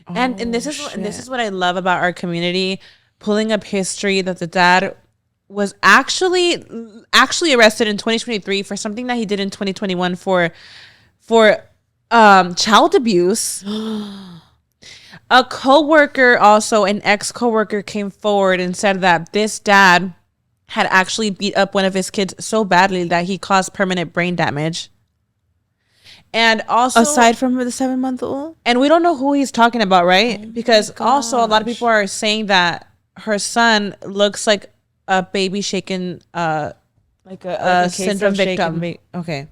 And this is what I love about our community, pulling up history that the dad was actually arrested in 2023 for something that he did in 2021 for child abuse. A coworker, also an ex-coworker, came forward and said that this dad had actually beat up one of his kids so badly that he caused permanent brain damage. And also, aside from the 7-month-old, and we don't know who he's talking about, right? Because also a lot of people are saying that her son looks like a baby shaken, like a syndrome victim. Okay.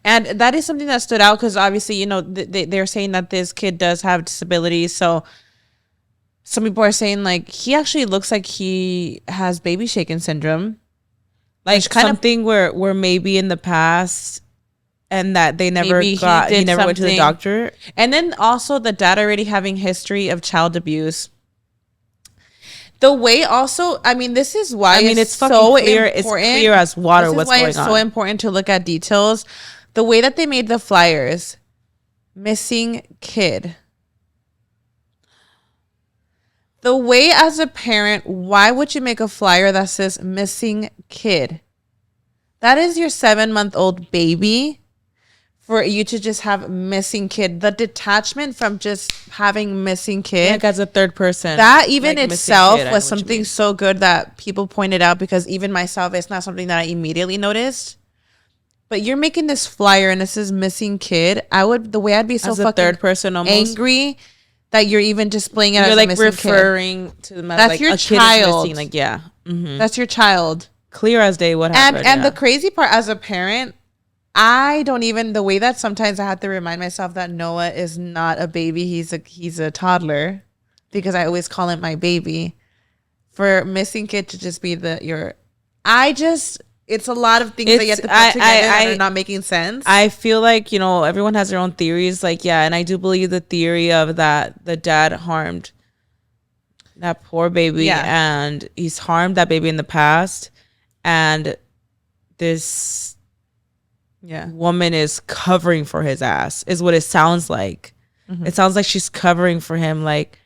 And that is something that stood out because obviously, you know, they're saying that this kid does have disabilities. So some people are saying like he actually looks like he has baby shaken syndrome. Like something where maybe in the past and that they never he never went to the doctor. And then also the dad already having history of child abuse. The way also, I mean, this is why it's so clear. It's clear as water what's going on. This is why it's so important to look at details. The way that they made the flyers, missing kid. The way as a parent, why would you make a flyer that says missing kid? That is your 7-month-old baby. For you to just have missing kid, the detachment from just having missing kid, like as a third person, that even like itself was something so good that people pointed out, because even myself, it's not something that I immediately noticed. But you're making this flyer and it says missing kid. The way I'd be so as fucking a third person almost angry that you're even displaying it as like a missing referring kid. to them as that's like your child. Missing. Like That's your child. Clear as day what happened. And the crazy part, as a parent, I don't even, the way that sometimes I have to remind myself that Noah is not a baby, he's a toddler, because I always call him my baby. For missing kid to just be it's a lot of things that you have to put together that are not making sense. I feel like, everyone has their own theories. Like, yeah, and I do believe the theory of that the dad harmed that poor baby, and he's harmed that baby in the past, and this woman is covering for his ass, is what it sounds like. Mm-hmm. It sounds like she's covering for him. Like,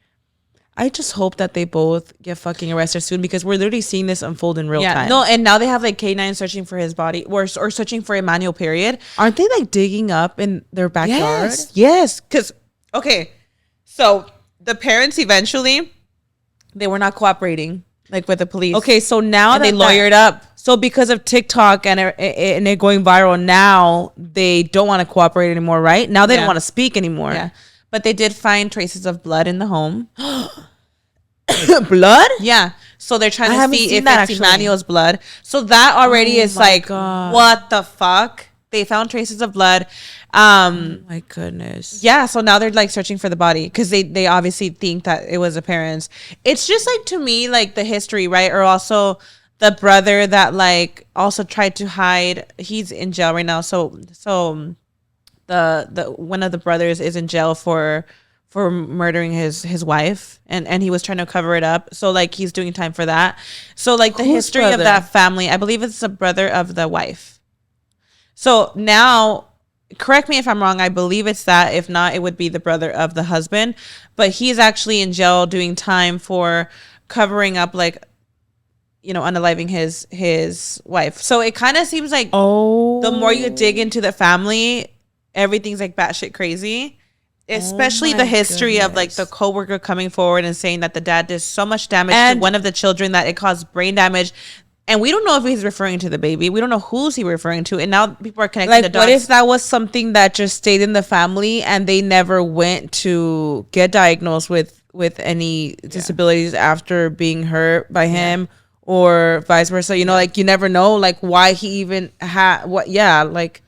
I just hope that they both get fucking arrested soon, because we're literally seeing this unfold in real time. No, and now they have like K9 searching for his body, or searching for Emmanuel, period. Aren't they like digging up in their backyard? Yes. Because, so the parents eventually, they were not cooperating like with the police. Okay, so now they lawyered up. So because of TikTok and it going viral, now they don't want to cooperate anymore, right? Now they don't want to speak anymore. Yeah. But they did find traces of blood in the home. Blood? Yeah. So they're trying to see if it's Emmanuel's blood. So that already is like, God. What the fuck? They found traces of blood. Oh my goodness. Yeah. So now they're like searching for the body, because they obviously think that it was a parent's. It's just like, to me, like the history, right? Or also the brother that like also tried to hide. He's in jail right now. So the one of the brothers is in jail for murdering his wife, and he was trying to cover it up. So like he's doing time for that. So like the history of that family, I believe it's the brother of the wife. So now, correct me if I'm wrong, I believe it's that. If not, it would be the brother of the husband. But he's actually in jail doing time for covering up, like, unaliving his wife. So it kind of seems like the more you dig into the family, everything's like batshit crazy. Especially the history of like the coworker coming forward and saying that the dad did so much damage to one of the children that it caused brain damage. And we don't know if he's referring to the baby. We don't know who's he referring to. And now people are connecting the dots. What if that was something that just stayed in the family and they never went to get diagnosed with any disabilities after being hurt by him, or vice versa? Like, you never know, like, why he even had what. Yeah, like,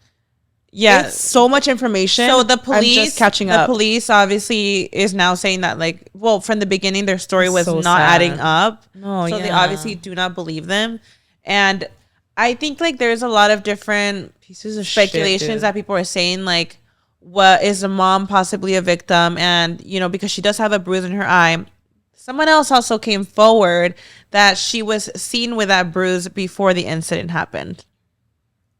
Yeah, it's so much information. So the police, I'm just catching up. The police obviously is now saying that, like, well, from the beginning, their story was so not adding up. No, so they obviously do not believe them. And I think like there's a lot of different pieces of speculations that people are saying, like, what is the mom possibly a victim? And, you know, because she does have a bruise in her eye. Someone else also came forward that she was seen with that bruise before the incident happened.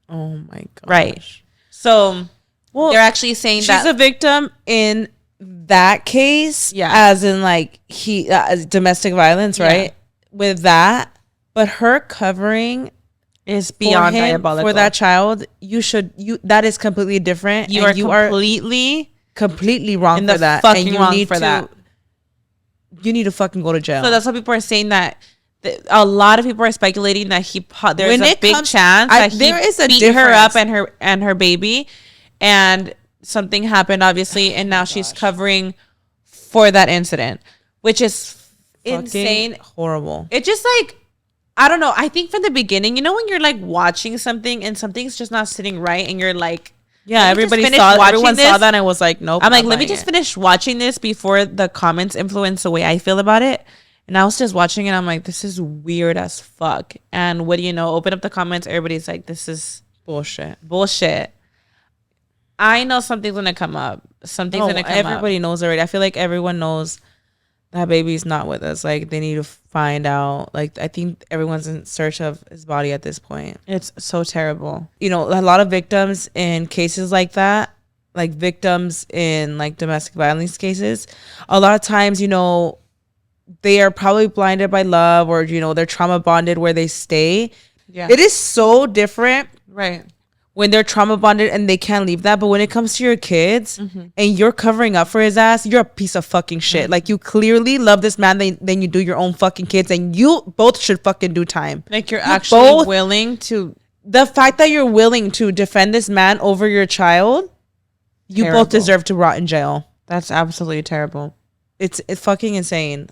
Oh my gosh. Right. So, well, they're actually saying she's a victim in that case, as in like as domestic violence, right? With that, but her covering is beyond diabolical for that child. That is completely different. You are completely wrong for that. Fucking wrong for that. You need to fucking go to jail. So that's what people are saying, that a lot of people are speculating that there's a big chance that he beat her up and her baby, and something happened obviously, and now she's covering for that incident, which is insane, horrible. It just like, I don't know. I think from the beginning, you know, when you're like watching something and something's just not sitting right, and you're like, everyone saw that and I was like, nope. I'm like, let me just finish watching this before the comments influence the way I feel about it. And I was just watching it. I'm like, this is weird as fuck. And what do you know? Open up the comments. Everybody's like, this is bullshit. I know something's going to come up. Everybody knows already. I feel like everyone knows that baby's not with us. Like, they need to find out. Like, I think everyone's in search of his body at this point. It's so terrible. You know, a lot of victims in cases like that, like victims in like domestic violence cases, a lot of times, you know, they are probably blinded by love, or, you know, they're trauma bonded where they stay. Yeah. It is so different. Right. When they're trauma bonded and they can't leave that. But when it comes to your kids and you're covering up for his ass, you're a piece of fucking shit. Like, you clearly love this man then you do your own fucking kids, and you both should fucking do time. Like, you're actually willing to. The fact that you're willing to defend this man over your child, you both deserve to rot in jail. That's absolutely terrible. It's fucking insane.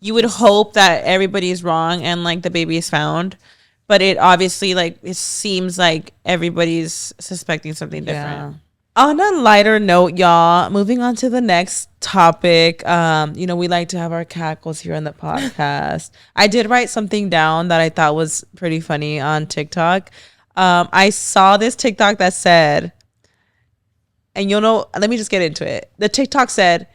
You would hope that everybody's wrong and like the baby is found, but it obviously, like, it seems like everybody's suspecting something different. On a lighter note, y'all, moving on to the next topic. You know, we like to have our cackles here on the podcast. I did write something down that I thought was pretty funny on TikTok. I saw this TikTok that said, and you'll know, let me just get into it. The TikTok said,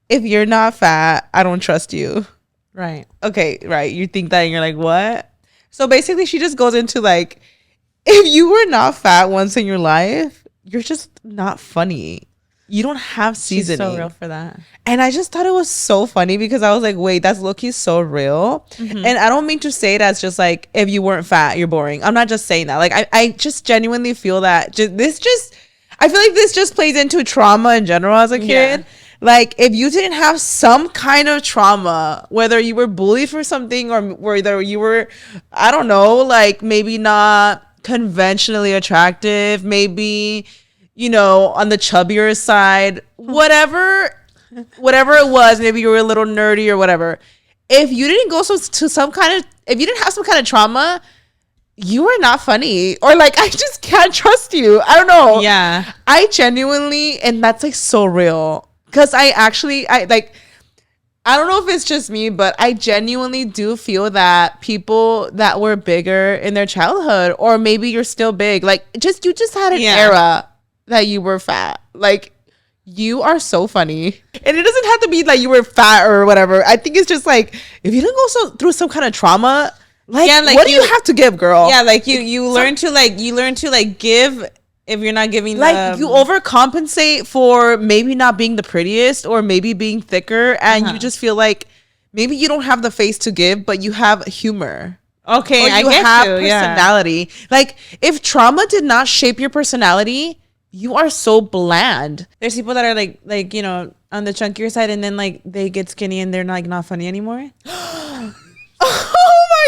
if you're not fat, I don't trust you. Right. Okay, right. You think that and you're like, what? So basically she just goes into like, if you were not fat once in your life, you're just not funny. You don't have seasoning. She's so real for that. And I just thought it was so funny because I was like, wait, that's low-key so real. And I don't mean to say it as just like, if you weren't fat, you're boring. I'm not just saying that. Like, I just genuinely feel that I feel like this just plays into trauma in general as a kid. Yeah. Like, if you didn't have some kind of trauma, whether you were bullied for something or whether you were, I don't know, like maybe not conventionally attractive, maybe, you know, on the chubbier side, whatever it was, maybe you were a little nerdy or whatever. If you didn't if you didn't have some kind of trauma, you are not funny, or like, I just can't trust you. I don't know. Yeah. I genuinely, and that's like so real. Because I don't know if it's just me, but I genuinely do feel that people that were bigger in their childhood, or maybe you're still big, like, you just had an era that you were fat. Like, you are so funny. And it doesn't have to be like you were fat or whatever. I think it's just like, if you didn't go through some kind of trauma, like, what do you have to give, girl? Yeah, like you learn to give. If you're not giving, like, you overcompensate for maybe not being the prettiest or maybe being thicker, and you just feel like maybe you don't have the face to give, but you have humor. Okay, or you have personality. Yeah. Like, if trauma did not shape your personality, you are so bland. There's people that are like, you know, on the chunkier side, and then like they get skinny and they're like not funny anymore. Oh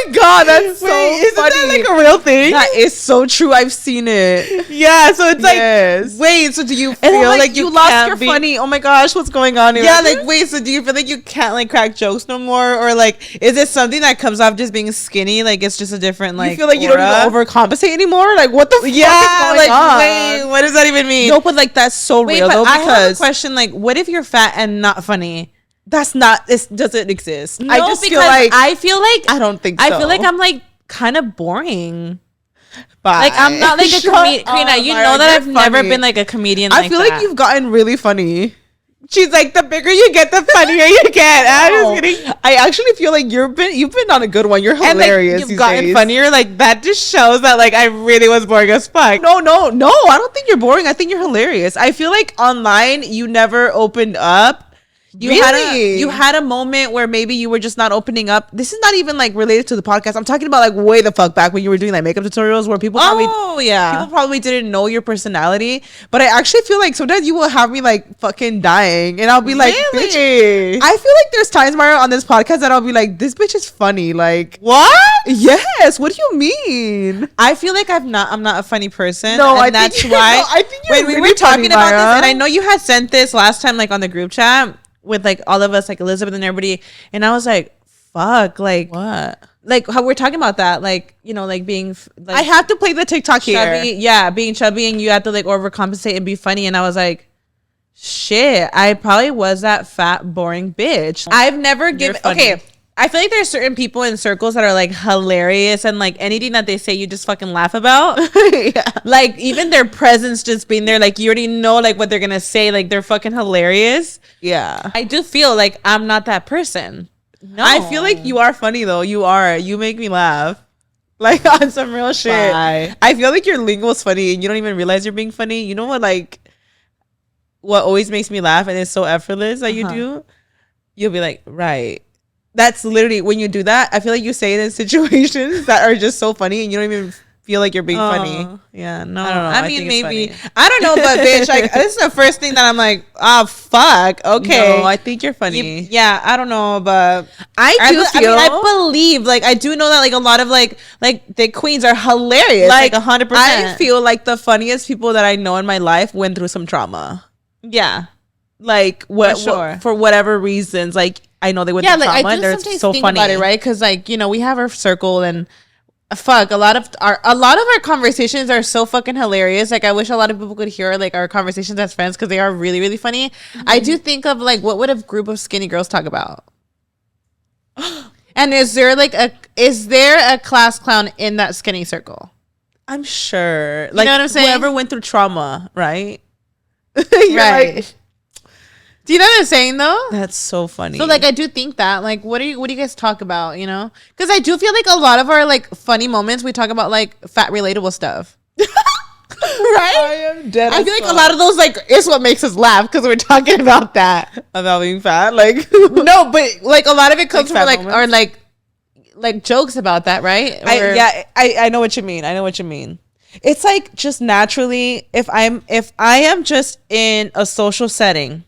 my god, that's so isn't funny. that like a real thing? That is so true. I've seen it. Yeah, so it's like, wait, so do you feel like you lost your funny? Oh my gosh, what's going on here? Yeah, like, wait, so do you feel like you can't like crack jokes no more, or like, is it something that comes off just being skinny? Like, it's just a different like. You feel like you don't even overcompensate anymore? Like, what the fuck is going on? Wait, what does that even mean? No, but like that's so real though. I have a question. Like, what if you're fat and not funny? That's not. This doesn't exist. No, I just feel like I don't think so. I feel like I'm like kind of boring. Bye. Like I'm not like a comedian. Karina, you know that I've never been like a comedian. I feel like you've gotten really funny. She's like, the bigger you get, the funnier you get. I'm just kidding. I actually feel like you've been on a good one. You're hilarious. And, like, you've gotten funnier. Like that just shows that like I really was boring as fuck. No. I don't think you're boring. I think you're hilarious. I feel like online you never opened up. You had a moment where maybe you were just not opening up. This is not even like related to the podcast. I'm talking about like way the fuck back when you were doing like makeup tutorials where people probably didn't know your personality. But I actually feel like sometimes you will have me like fucking dying, and I'll be like, really? Bitch. I feel like there's times, Mayra, on this podcast that I'll be like, this bitch is funny. Like, what? Yes. What do you mean? I feel like I'm not a funny person. No, and that's why I think you're when we really were talking funny, about Mayra. this, and I know you had sent this last time like on the group chat with like all of us, like Elizabeth and everybody, and I was like, fuck, like what? Like how we're talking about that, like, you know, like being like, I have to play the TikTok chubby, here. being chubby, and you have to like overcompensate and be funny, and I was like, shit, I probably was that fat boring bitch. I've never given okay. I feel like there's certain people in circles that are like hilarious, and like anything that they say you just fucking laugh about. Yeah. Like even their presence just being there, like you already know like what they're gonna say, like they're fucking hilarious. Yeah. I do feel like I'm not that person. No. I feel like you are funny though. You make me laugh. Like on some real shit. Bye. I feel like your lingo's funny and you don't even realize you're being funny. You know what always makes me laugh, and it's so effortless that you do? You'll be like, right. That's literally when you do that. I feel like you say it in situations that are just so funny, and you don't even feel like you're being funny. Yeah, no. I don't know. I mean, maybe. I don't know, but bitch, like this is the first thing that I'm like, oh fuck. Okay. No, I think you're funny. Yeah, I don't know, but I believe, like, I do know that like a lot of like the queens are hilarious, like 100%. I feel like the funniest people that I know in my life went through some trauma. Yeah. Like for whatever reasons, like I know they went through trauma, and they're so funny about it, right? Because like, you know, we have our circle, and fuck, a lot of our conversations are so fucking hilarious. Like I wish a lot of people could hear like our conversations as friends, because they are really, really funny. I do think of like, what would a group of skinny girls talk about? And is there a class clown in that skinny circle? I'm sure. Like, you know what I'm saying? Whoever went through trauma, right? Right. Like, do you know what I'm saying though? That's so funny. So like I do think that, like, what do you guys talk about, you know? Because I do feel like a lot of our like funny moments, we talk about like fat relatable stuff. Right? I am dead. I feel like a lot of those like is what makes us laugh, because we're talking about that. About being fat. Like no, but like a lot of it comes like from like moments? Or like jokes about that, right? I know what you mean. I know what you mean. It's like just naturally, if I am just in a social setting,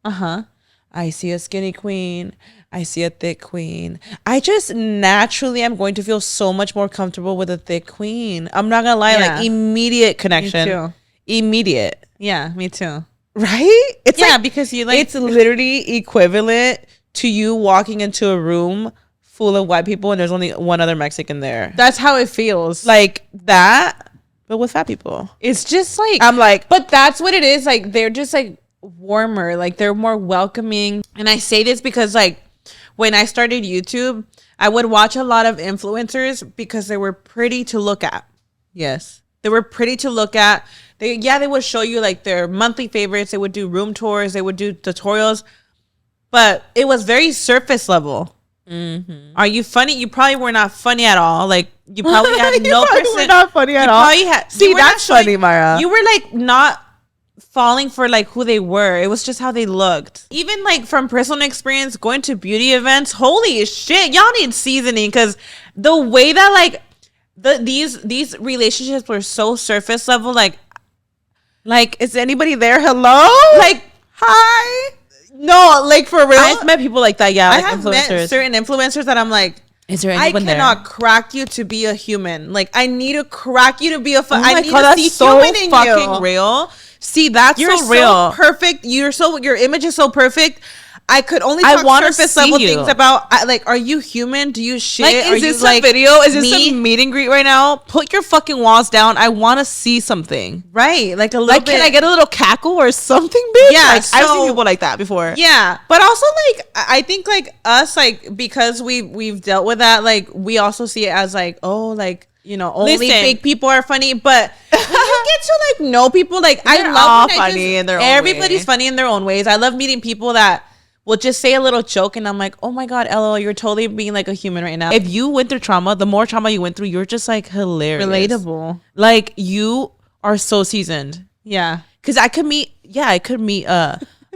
I see a skinny queen, I see a thick queen, I just naturally am going to feel so much more comfortable with a thick queen. I'm not gonna lie, like immediate connection. Me too. Immediate. Yeah, me too. Right? It's like, because you like, it's literally equivalent to you walking into a room full of white people and there's only one other Mexican there. That's how it feels. Like that, but with fat people. It's just like, I'm like, but that's what it is. Like they're just like warmer, like they're more welcoming. And I say this because like when I started YouTube, I would watch a lot of influencers because they were pretty to look at. Yes. They were pretty to look at. They would show you like their monthly favorites. They would do room tours. They would do tutorials. But it was very surface level. Mm-hmm. Are you funny? You probably were not funny at all. Like you probably had no person. Were not funny at all. See, that's funny, Mayra. You were like not falling for like who they were. It was just how they looked. Even like from personal experience, going to beauty events. Holy shit, y'all need seasoning, because the way that like these relationships were so surface level. Like is anybody there? Hello? Like hi? No, like for real. I've met people like that. Yeah, I like have influencers. met certain influencers that I'm like, Is there anyone there? I cannot crack you to be a human. Like, I need to crack you to be a Oh my I need God, to see that's so human in fucking you. real. See, that's You're so real. perfect. Your image is so perfect. I could only talk surface level things about. Are you human? Do you shit? Like, is this a video? Is this a meet and greet right now? Put your fucking walls down. I want to see something. Right, like a little bit. Can I get a little cackle or something, bitch? Yeah, I've seen people like that before. Yeah, but also like I think like us, like, because we've dealt with that. Like, we also see it as like, oh, like, only big people are funny, but when you get to like know people, like, I love funny in their own everybody's way. Funny in their own ways. I love meeting people that will just say a little joke and I'm like, oh my God, LOL, you're totally being like a human right now. If you went through trauma, the more trauma you went through, you're just like hilarious. Relatable. Like, you are so seasoned. Yeah. Because I could meet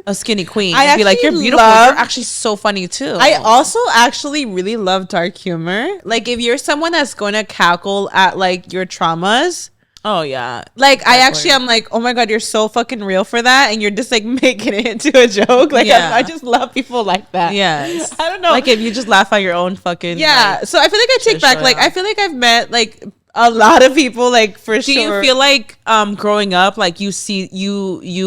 a skinny queen I and be like, you're beautiful. You're actually so funny too. I also actually really love dark humor. Like, if you're someone that's going to cackle at like your traumas. Oh yeah. Like, I'm like, oh my God, you're so fucking real for that. And you're just like making it into a joke. Like, yeah. I just love people like that. Yes. I don't know. Like, if you just laugh at your own fucking. Yeah. Like, so I feel like I take back. Like, I feel like I've met like a lot of people, like, for sure. Do you feel like growing up, like, you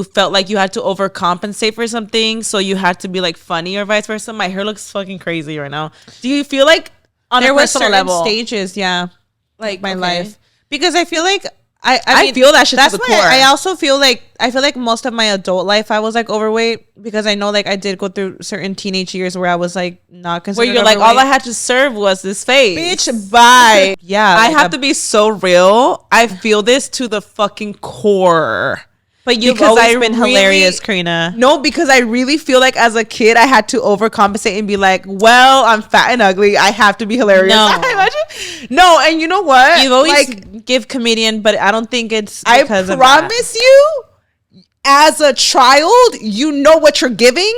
felt like you had to overcompensate for something, so you had to be like funny, or vice versa? My hair looks fucking crazy right now. Do you feel like on a personal level stages, yeah, like my life, because I feel like I mean, feel that shit that's to the why core. I also feel like most of my adult life I was like overweight, because I know like I did go through certain teenage years where I was like not considered where you're overweight. like, all I had to serve was this face. Bitch, bye. Yeah, I have to be so real. I feel this to the fucking core. But you've always been hilarious, Karina. No, because I really feel like as a kid, I had to overcompensate and be like, well, I'm fat and ugly. I have to be hilarious. No, and you know what? You've always give comedian, but I don't think it's because of that. I promise you, as a child, you know what you're giving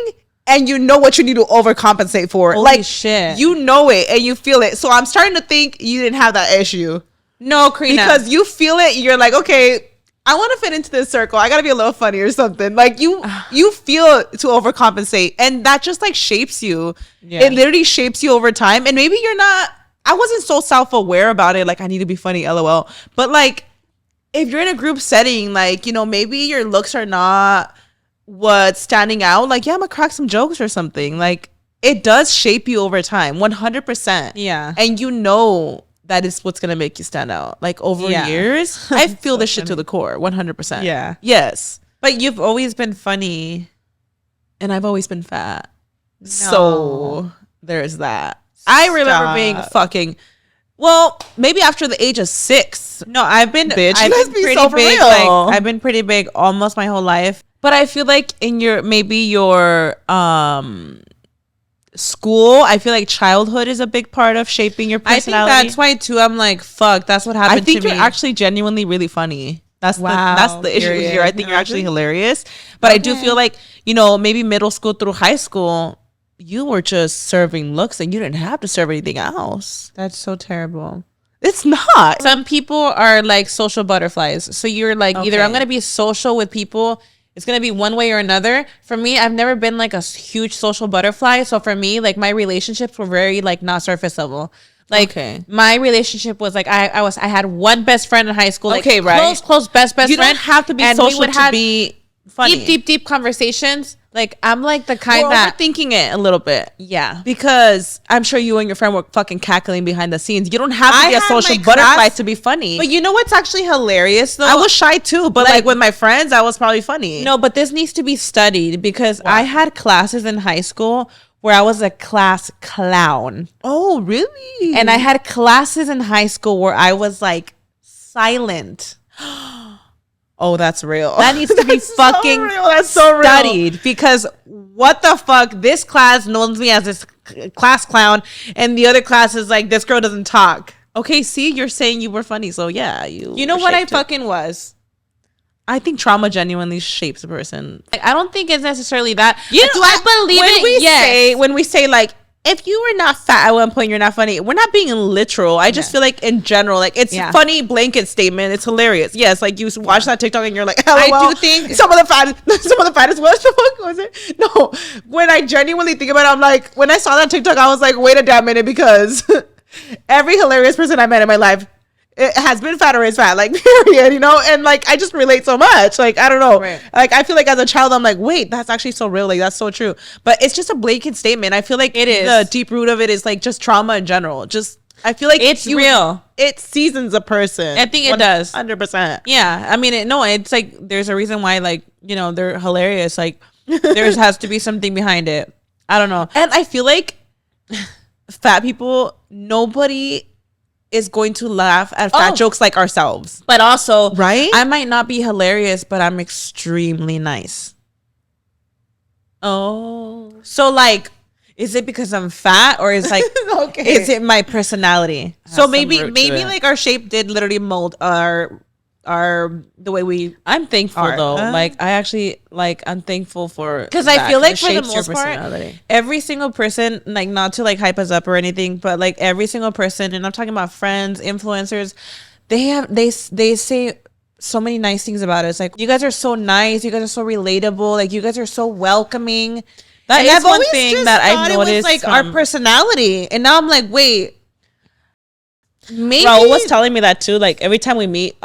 and you know what you need to overcompensate for. Holy shit. You know it and you feel it. So I'm starting to think you didn't have that issue. No, Karina. Because you feel it, you're like, okay, I want to fit into this circle. I got to be a little funny or something. Like, you feel to overcompensate, and that just like shapes you. Yeah. It literally shapes you over time. And maybe I wasn't so self-aware about it. Like, I need to be funny, LOL. But like, if you're in a group setting, like, maybe your looks are not what's standing out. Like, yeah, I'm gonna crack some jokes or something. Like, it does shape you over time, 100%. Yeah. And that is what's gonna make you stand out. Like, over years, I feel this shit to the core, 100%. Yeah. Yes. But you've always been funny. And I've always been fat. No. So there's that. I remember being fucking, well, maybe after the age of 6. No, I've been pretty big. Like, I've been pretty big almost my whole life. But I feel like in your school, I feel like childhood is a big part of shaping your personality. I think that's why too. I'm like, fuck, that's what happened to me. I think you're actually genuinely really funny. That's the issue here. I think you're actually hilarious. But I do feel like, maybe middle school through high school, you were just serving looks and you didn't have to serve anything else. That's so terrible. It's not. Some people are like social butterflies. So you're like, either I'm going to be social with people, it's going to be one way or another. For me, I've never been like a huge social butterfly. So for me, like, my relationships were very like not surface level. Like, my relationship was like, I had one best friend in high school. Like, close best friend. You don't have to be social to be funny. Deep conversations. Like, I'm like the kind that overthinking it a little bit. Yeah. Because I'm sure you and your friend were fucking cackling behind the scenes. You don't have to be a social butterfly to be funny. But you know what's actually hilarious though? I was shy too, but like with my friends, I was probably funny. No, but this needs to be studied, because I had classes in high school where I was a class clown. Oh, really? And I had classes in high school where I was like silent. Oh, that's real. That needs to be fucking That's so real. Studied, because what the fuck? This class knows me as this class clown, and the other class is like, this girl doesn't talk. Okay, see, you're saying you were funny, so yeah, you know what I fucking was. I think trauma genuinely shapes a person. Like, I don't think it's necessarily that. Do I believe when we say like, if you were not fat at one point, you're not funny. We're not being literal. I just feel like in general, like, it's a funny blanket statement. It's hilarious. Yes, like, you watch that TikTok and you're like, LOL. I do think some of the fattest. What the fuck was it? No, when I genuinely think about it, I'm like, when I saw that TikTok, I was like, wait a damn minute, because every hilarious person I met in my life, it has been fat or is fat, like, period, you know? And like, I just relate so much. Like, I don't know. Right. Like, I feel like as a child, I'm like, wait, that's actually so real. Like, that's so true. But it's just a blatant statement. I feel like it is. The deep root of it is like just trauma in general. Just, I feel like it's real. It seasons a person. I think it does. 100%. Yeah. I mean, it's like, there's a reason why, like, you know, they're hilarious. Like, there has to be something behind it. I don't know. And I feel like fat people, nobody is going to laugh at fat jokes like ourselves. But also, right? I might not be hilarious, but I'm extremely nice. Oh. So like, is it because I'm fat, or is like okay, is it my personality? So maybe like our shape did literally mold our the way we. I'm thankful though. Like I actually like, I'm thankful for, because I feel like for the most part, every single person, like, not to like hype us up or anything, but like every single person, and I'm talking about friends, influencers, they say so many nice things about us. Like, you guys are so nice, you guys are so relatable, like you guys are so welcoming. That is one thing that I've noticed, like our personality. And now I'm like, wait, maybe Raul was telling me that too. Like every time we meet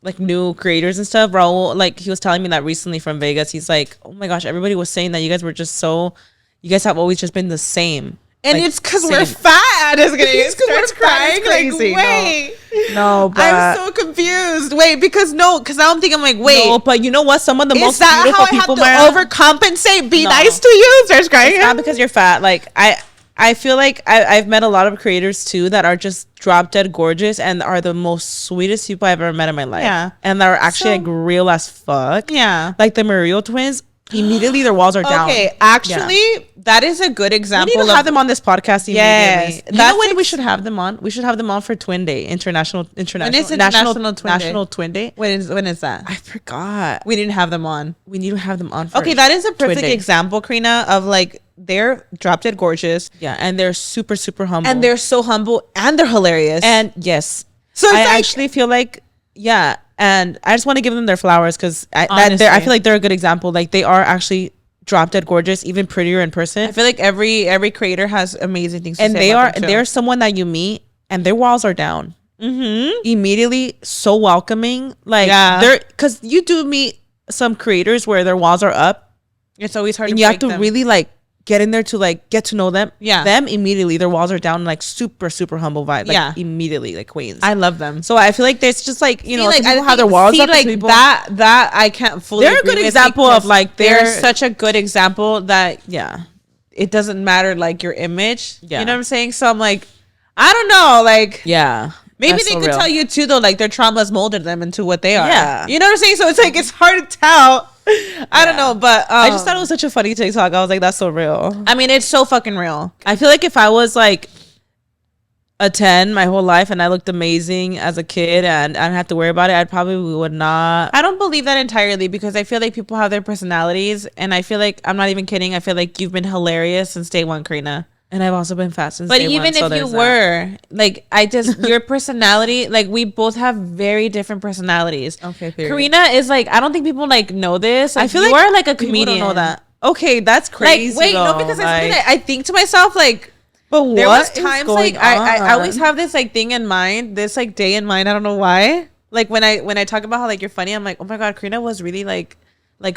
like new creators and stuff, Raul, like he was telling me that recently from Vegas. He's like, oh my gosh, everybody was saying that you guys were just so, you guys have always just been the same. And like, it's because we're fat. It's because we're crying. Like, wait. No, but I'm so confused. Wait, because now I'm thinking, I'm like, wait. No, but you know what? Some of the most beautiful people, I have to overcompensate? Be nice to you? Starts crying. It's not because you're fat. Like, I feel like I've met a lot of creators too that are just drop dead gorgeous and are the most sweetest people I've ever met in my life. Yeah. And they're actually like real as fuck. Yeah. Like the Murillo twins, immediately their walls are down. Okay, actually, that is a good example. We need to have them on this podcast immediately. Yes. You know when we should have them on? We should have them on for Twin Day, International When is National Twin Day? When is that? I forgot. We didn't have them on. We need to have them on. Okay, that is a perfect example, Karina, of like, they're drop dead gorgeous. Yeah, and they're super, super humble. And they're so humble, and they're hilarious. And yes, so I actually feel like, yeah, and I just want to give them their flowers because I feel like they're a good example. Like they are actually drop dead gorgeous, even prettier in person. I feel like every creator has amazing things to and say they're someone that you meet and their walls are down immediately, so welcoming. Like they're, because you do meet some creators where their walls are up. It's always hard, and you have to really like get in there to like get to know them. Yeah, them immediately, their walls are down, like super, super humble vibe. Like immediately, like queens. I love them. So I feel like there's just like, you know, like people have their walls up. Like that I can't fully. They're a good example of like they're such a good example that it doesn't matter like your image. Yeah, you know what I'm saying? So I'm like, I don't know, like maybe that's they so could tell you too though, like their traumas molded them into what they are. Yeah, you know what I'm saying? So it's like it's hard to tell. I don't know, but I just thought it was such a funny TikTok. I was like, that's so real. I mean, it's so fucking real. I feel like if I was like a 10 my whole life and I looked amazing as a kid and I didn't have to worry about it, I probably would not. I don't believe that entirely, because I feel like people have their personalities, and I feel like, I'm not even kidding, I feel like you've been hilarious since day one, Karina. And I've also been fat since day one. But even if you were, like, I just, your personality, like, we both have very different personalities. Okay, period. Karina is like, I don't think people like know this. Like, I feel like you are like a comedian. Don't know that. Okay, that's crazy. Like, wait, no, because I think to myself, like, but there was times like I always have this like thing in mind, this like day in mind. I don't know why. Like when I talk about how like you're funny, I'm like, oh my god, Karina was really like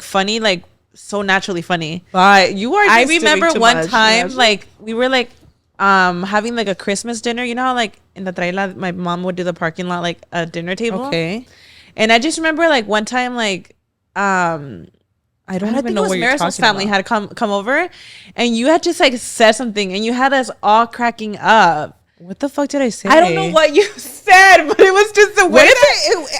funny, like so naturally funny. But you are. I remember one time like we were like having like a Christmas dinner. You know how like in the traila my mom would do the parking lot like a dinner table. Okay. And I just remember like one time like I don't even know where you're talking family about. had come over, and you had just like said something, and you had us all cracking up. What the fuck did I say? I don't know what you said, but it was just the way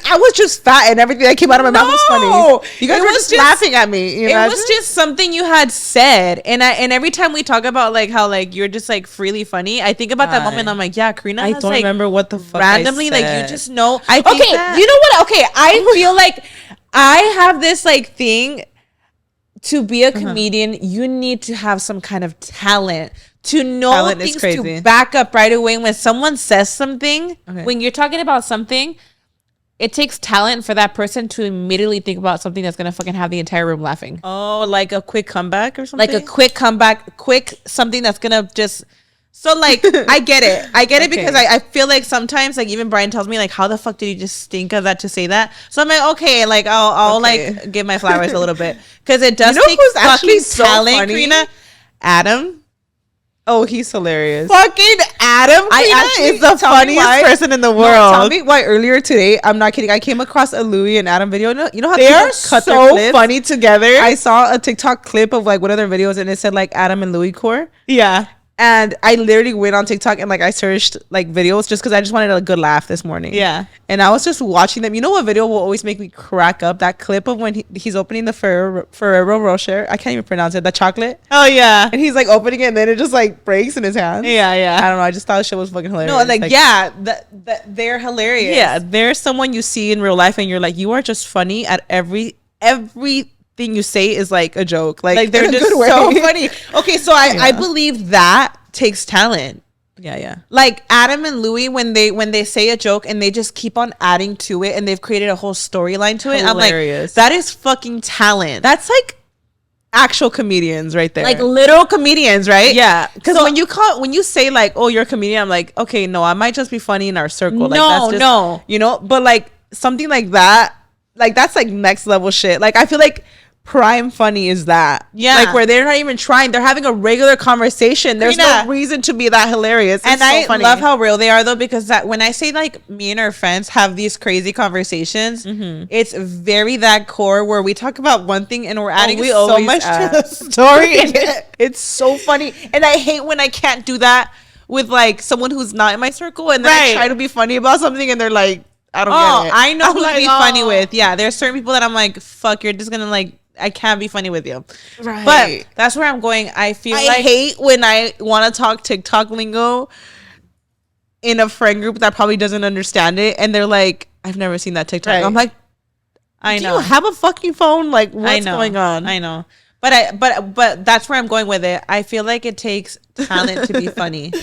I was just fat, and everything that came out of my mouth was funny. You guys were just laughing at me. It was just something you had said, and every time we talk about like how like you're just like freely funny, I think about that moment. I'm like, yeah, Karina. I don't remember what the fuck randomly I said. like you just know. I think you know what? Okay, I feel like I have this like thing. To be a comedian, you need to have some kind of talent to know things to back up right away. When someone says something, when you're talking about something, it takes talent for that person to immediately think about something that's going to fucking have the entire room laughing. Oh, like a quick comeback or something? Like a quick comeback, something that's going to just So like I get it because I feel like sometimes like even Brian tells me like how the fuck did you just think of that to say that? So I'm like okay, like I'll like give my flowers a little bit because it does take fucking talent, Karina. Adam. Oh, he's hilarious. Fucking Adam is the funniest person in the world. No, tell me why earlier today, I'm not kidding, I came across a Louis and Adam video. You know how they are so funny together? I saw a TikTok clip of like one of their videos and it said like Adam and Louis core. Yeah. And I literally went on TikTok and like I searched like videos just because I just wanted a good laugh this morning. Yeah. And I was just watching them. You know what video will always make me crack up? That clip of when he's opening the Ferrero Rocher. I can't even pronounce it. The chocolate. Oh yeah. And he's like opening it and then it just like breaks in his hands. Yeah. I don't know. I just thought the shit was fucking hilarious. No, like yeah, they're hilarious. Yeah, there's someone you see in real life and you're like, you are just funny at everything you say is like a joke. Like they're just so funny. Okay, so I believe that takes talent. Yeah. Like Adam and Louis when they say a joke and they just keep on adding to it and they've created a whole storyline to it. I'm like, that is fucking talent. That's like actual comedians right there. Like literal comedians, right? Yeah. Because when you say like, oh, you're a comedian, I'm like, okay, no, I might just be funny in our circle. Like that's just, no. You know, but like something like that, like that's like next level shit. Like I feel like prime funny is that. Yeah. Like where they're not even trying. They're having a regular conversation. There's no reason to be that hilarious. And I love how real they are though, because that when I say like me and our friends have these crazy conversations, it's very that core where we talk about one thing and we're adding so much to the story. It's so funny. And I hate when I can't do that with like someone who's not in my circle and then I try to be funny about something and they're like, I don't get it. I know who to be funny with. Yeah, there's certain people that I'm like, fuck, you're just gonna like, I can't be funny with you. Right. But that's where I'm going. I hate when I want to talk TikTok lingo in a friend group that probably doesn't understand it. And they're like, I've never seen that TikTok. Right. I'm like, I know. Do you have a fucking phone? Like, what's going on? I know. But that's where I'm going with it. I feel like it takes talent to be funny.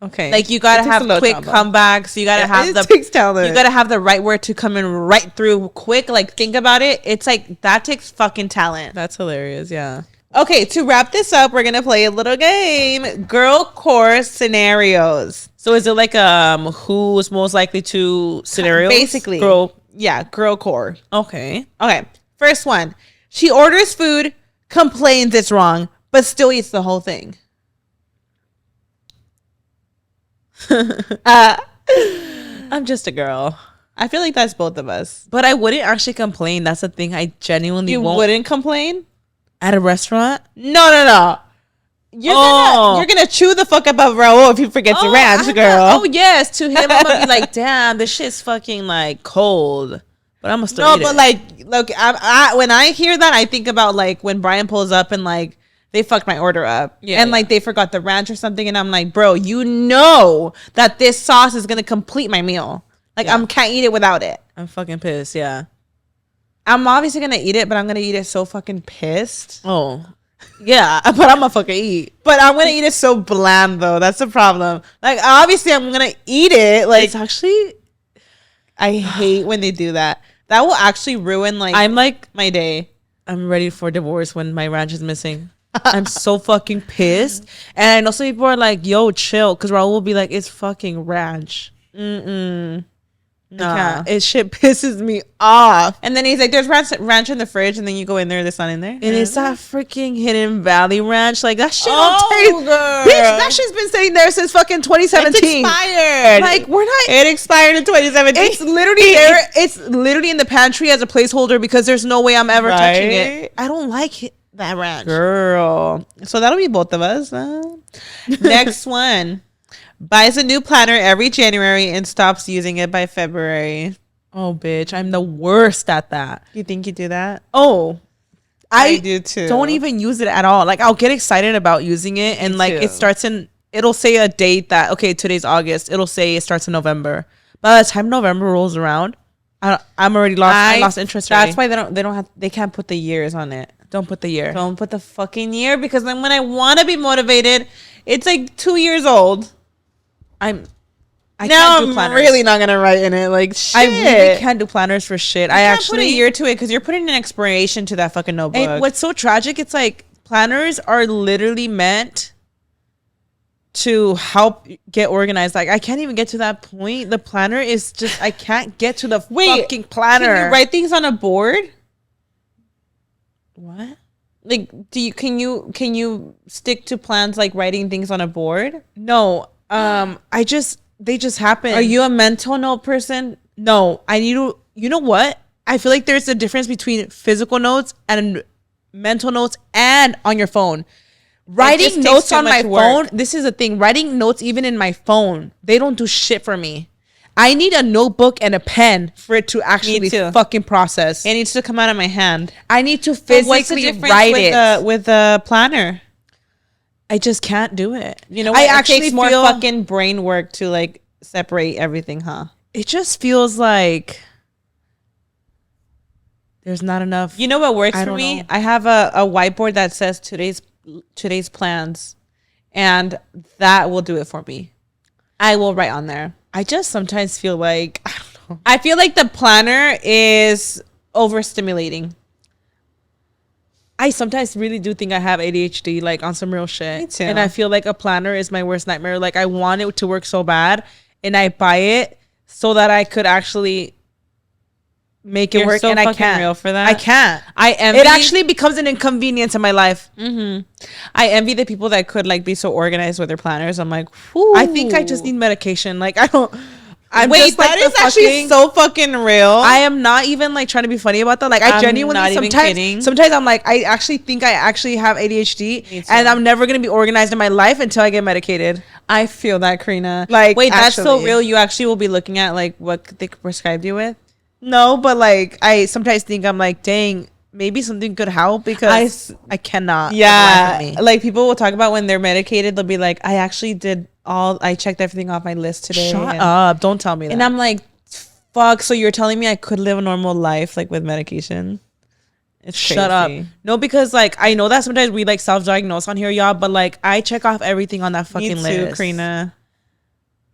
Okay. Like you gotta have quick comebacks. You gotta have takes talent. You gotta have the right word to come in right through quick. Like think about it. It's like that takes fucking talent. That's hilarious. Yeah. Okay, to wrap this up, we're gonna play a little game. Girl core scenarios. So is it like who's most likely to scenarios? Basically. Girl core. Okay. First one. She orders food, complains it's wrong, but still eats the whole thing. I'm just a girl. I feel like that's both of us. But I wouldn't actually complain. That's the thing. I genuinely won't. You wouldn't complain? At a restaurant? No. You're gonna chew the fuck up of Raul if he forgets the ranch, girl. Yes. To him, I'm gonna be like, damn, this shit's fucking like cold. But I'm gonna still eat it. Like, look, I when I hear that, I think about like when Brian pulls up and like they fucked my order up. Yeah, and like they forgot the ranch or something. And I'm like, bro, you know that this sauce is going to complete my meal. Like I can't eat it without it. I'm fucking pissed. Yeah. I'm obviously going to eat it, but I'm going to eat it so fucking pissed. Oh, yeah. But I'm going to fucking eat. But I'm going to eat it so bland though. That's the problem. Like obviously I'm going to eat it. Like it's actually, I hate when they do that. That will actually ruin like I'm like my day. I'm ready for divorce when my ranch is missing. I'm so fucking pissed. And I know some people are like, yo, chill. Because Raul will be like, it's fucking ranch. Nah. It shit pisses me off. And then he's like, there's ranch in the fridge. And then you go in there, there's not in there. And it's that freaking Hidden Valley ranch. Like, that shit don't taste. Girl. Bitch, that shit's been sitting there since fucking 2017. It's expired. Like, we're not. It expired in 2017. It's literally there. It's literally in the pantry as a placeholder because there's no way I'm ever touching it. I don't like it. That ranch. Girl. So that'll be both of us. Next one. Buys a new planner every January and stops using it by February. Oh, bitch. I'm the worst at that. You think you do that? Oh. I do too. Don't even use it at all. Like I'll get excited about using it and like it starts in, it'll say a date that, okay, today's August. It'll say it starts in November. By the time November rolls around, I'm already lost. I lost interest. That's why they can't put the years on it. Don't put the year. Don't put the fucking year because then when I want to be motivated, it's like 2 years old. I can't do planners. I'm really not gonna write in it. Like shit. I really can't do planners for shit. I actually put a year to it because you're putting an expiration to that fucking notebook. And what's so tragic? It's like planners are literally meant to help get organized. Like I can't even get to that point. The planner is just I can't get to the fucking planner. Can you write things on a board? What? Like can you stick to plans like writing things on a board? No. They just happen. Are you a mental note person? No. I need to, you know what? I feel like there's a difference between physical notes and mental notes and on your phone. Writing notes on my phone, this is the thing. Writing notes even in my phone, they don't do shit for me. I need a notebook and a pen for it to actually fucking process. It needs to come out of my hand. I need to physically write it. With the planner? I just can't do it. You know what? It takes more fucking brain work to like separate everything, huh? It just feels like there's not enough. You know what works for me? I have a whiteboard that says today's plans, and that will do it for me. I will write on there. I just sometimes feel like I don't know. I feel like the planner is overstimulating. I sometimes really do think I have ADHD, like on some real shit. Me too. And I feel like a planner is my worst nightmare. Like I want it to work so bad, and I buy it so that I could actually make it work, so and I can't. Real for that. I can't. It actually becomes an inconvenience in my life. Mm-hmm. I envy the people that could like be so organized with their planners. I'm like, whew. I think I just need medication. Like I don't. Wait, that is actually so fucking real. I am not even like trying to be funny about that. Like I genuinely sometimes I'm like, I actually think I actually have ADHD, and I'm never gonna be organized in my life until I get medicated. I feel that, Karina. Like, wait, that's so real. You actually will be looking at like what they prescribed you with. No, but like I sometimes think I'm like, dang, maybe something could help because I cannot. Yeah, like people will talk about when they're medicated. They'll be like, I checked everything off my list today. Shut up! Don't tell me that. And I'm like, fuck. So you're telling me I could live a normal life like with medication? It's shut up. No, because like I know that sometimes we like self-diagnose on here, y'all. But like I check off everything on that fucking list. Me too, Karina.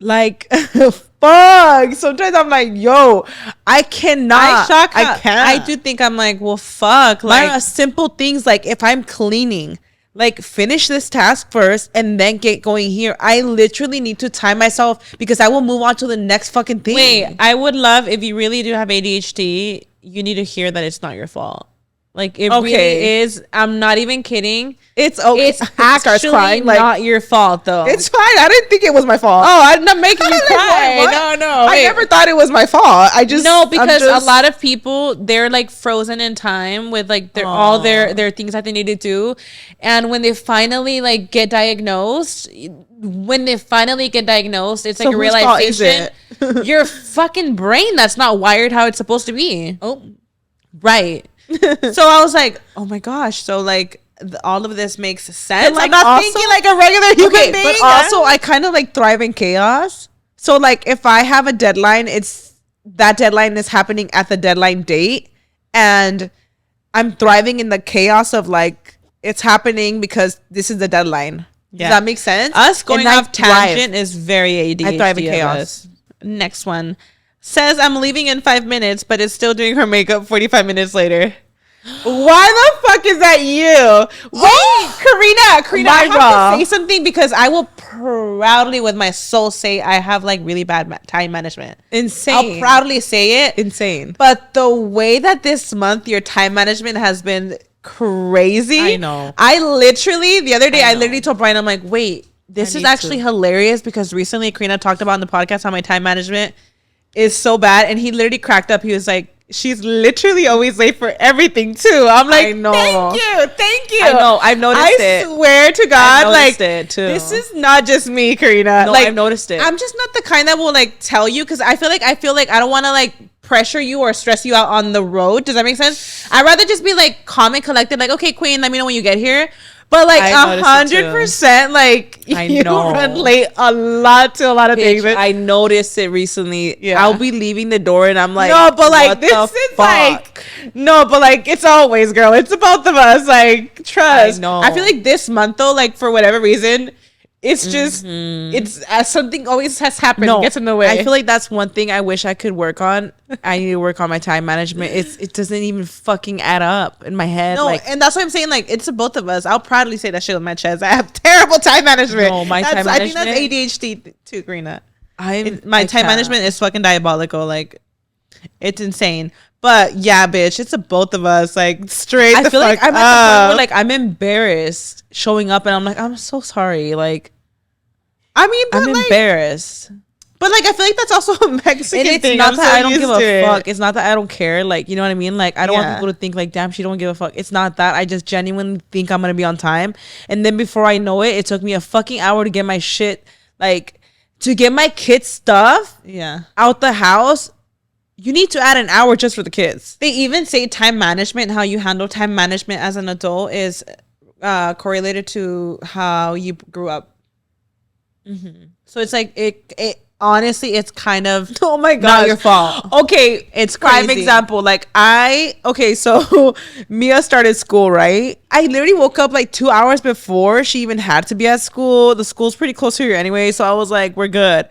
Like fuck. Sometimes I'm like, yo, I cannot. I can't. I do think I'm like, well, fuck. Like simple things like if I'm cleaning, like finish this task first and then get going here. I literally need to time myself because I will move on to the next fucking thing. Wait, I would love if you really do have ADHD, you need to hear that it's not your fault. Like it really is. I'm not even kidding. It's okay. It's actually crying, like, not your fault though. It's fine. I didn't think it was my fault. Oh, I'm not making you cry. No. I never thought it was my fault. Because a lot of people, they're like frozen in time with like all their things that they need to do, and when they finally like get diagnosed, it's like a realization. Your fucking brain that's not wired how it's supposed to be. Oh, right. So I was like, oh my gosh. So like all of this makes sense. Like, I'm not thinking like a regular human being. But also I kind of like thrive in chaos. So like if I have a deadline, that deadline is happening at the deadline date, and I'm thriving in the chaos of like it's happening because this is the deadline. Yeah. Does that make sense? Us going off tangent is very ADHD. I thrive in chaos. Next one. Says I'm leaving in 5 minutes, but is still doing her makeup 45 minutes later. Why the fuck is that you? Wait, Karina, I have to say something because I will proudly with my soul say I have like really bad time management. Insane. I'll proudly say it. Insane. But the way that this month your time management has been crazy. I know. The other day, I literally told Brian, I'm like, wait, this is actually hilarious because recently Karina talked about on the podcast how my time management is so bad, and he literally cracked up. He was like, she's literally always late for everything too. I'm like, I know. Thank you. I know. I've noticed it. I swear to God, like it too. This is not just me, Karina. No, like, I've noticed it. I'm just not the kind that will like tell you because I feel like I don't want to like pressure you or stress you out on the road. Does that make sense? I'd rather just be like calm and collected. Like, okay, Queen, let me know when you get here. But like 100%, like you run late a lot to a lot of things. I noticed it recently. Yeah. I'll be leaving the door and I'm like, no, but like this is like, no, but like it's always, girl. It's both of us. Like trust. I know. I feel like this month though, like for whatever reason, It's just, it's something always has happened. No, gets in the way. I feel like that's one thing I wish I could work on. I need to work on my time management. It doesn't even fucking add up in my head. No, like, and that's what I'm saying. Like, it's both of us. I'll proudly say that shit with my chest. I have terrible time management. No, my time management. I think that's ADHD too, Karina. My time management is fucking diabolical. Like, it's insane. But yeah, bitch, it's a both of us. Like, straight. I feel like I'm at the point where, like, I'm embarrassed showing up, and I'm like, I'm so sorry. Like, I mean, I'm embarrassed. But like, I feel like that's also a Mexican thing. It's not that I don't give a fuck. It's not that I don't care. Like, you know what I mean? Like, I don't want people to think like, damn, she don't give a fuck. It's not that. I just genuinely think I'm gonna be on time, and then before I know it, it took me a fucking hour to get my shit, like, to get my kids' stuff, out the house. You need to add an hour just for the kids. They even say time management, how you handle time management as an adult is correlated to how you grew up. So it's like, it honestly, it's kind of, oh my god, not your fault. Okay, it's crazy. Prime example. Like, so Mia started school, right? I literally woke up like 2 hours before she even had to be at school. The school's pretty close to here anyway, so I was like, we're good.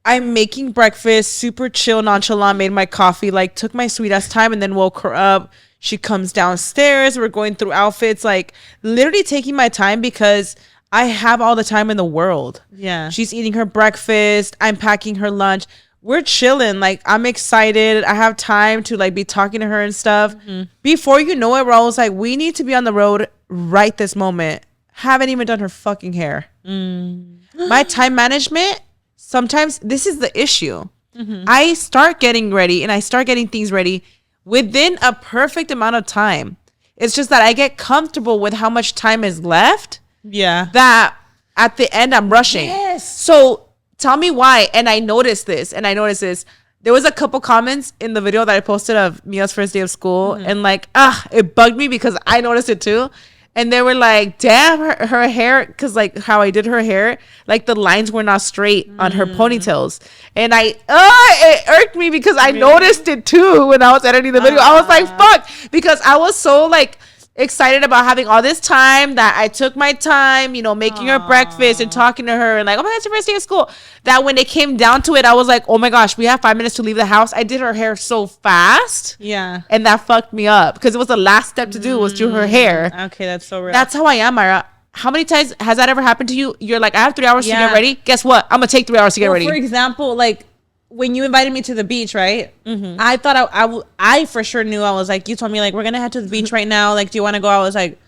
I'm making breakfast, super chill, nonchalant, made my coffee, like, took my sweet ass time, and then woke her up. She comes downstairs. We're going through outfits, like, literally taking my time because I have all the time in the world. Yeah. She's eating her breakfast. I'm packing her lunch. We're chilling. Like, I'm excited. I have time to, like, be talking to her and stuff. Before you know it, we're always like, we need to be on the road right this moment. Haven't even done her fucking hair. My time management, sometimes this is the issue. I start getting ready and I start getting things ready within a perfect amount of time. It's just that I get comfortable with how much time is left. Yeah. That at the end I'm rushing. Yes. So tell me why. And I noticed this. There was a couple comments in the video that I posted of Mia's first day of school. And like, it bugged me because I noticed it too. And they were like, damn, her hair, because like how I did her hair, like the lines were not straight on her ponytails. And it irked me because I noticed it too when I was editing the video. I was like, fuck, because I was so like excited about having all this time that I took my time, you know, making her breakfast and talking to her and like, oh my God, it's your first day of school. That when it came down to it, I was like, oh my gosh, we have 5 minutes to leave the house. I did her hair so fast. Yeah. And that fucked me up because it was the last step to do was do her hair. Okay, that's so real. That's how I am, Mayra. How many times has that ever happened to you? You're like, I have 3 hours to get ready. Guess what? I'm going to take 3 hours to get ready. For example, like, when you invited me to the beach, right? I thought I for sure knew. I was like, you told me like, we're going to head to the beach right now. Like, do you want to go? I was like,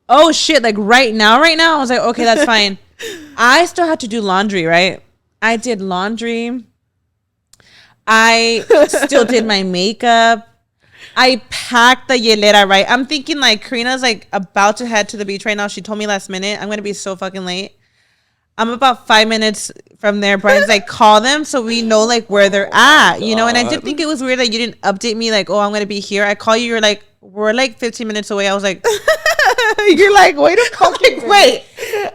oh shit. Like right now. I was like, okay, that's fine. I still had to do laundry, right? I did laundry. I still did my makeup. I packed the hielera, right? I'm thinking like Karina's like about to head to the beach right now. She told me last minute, I'm going to be so fucking late. I'm about 5 minutes from there. Brian's like, call them so we know like where they're at, you know? And I did think it was weird that you didn't update me like, oh, I'm going to be here. I call you. You're like, we're like 15 minutes away. I was like, you're like, wait a fucking like, wait.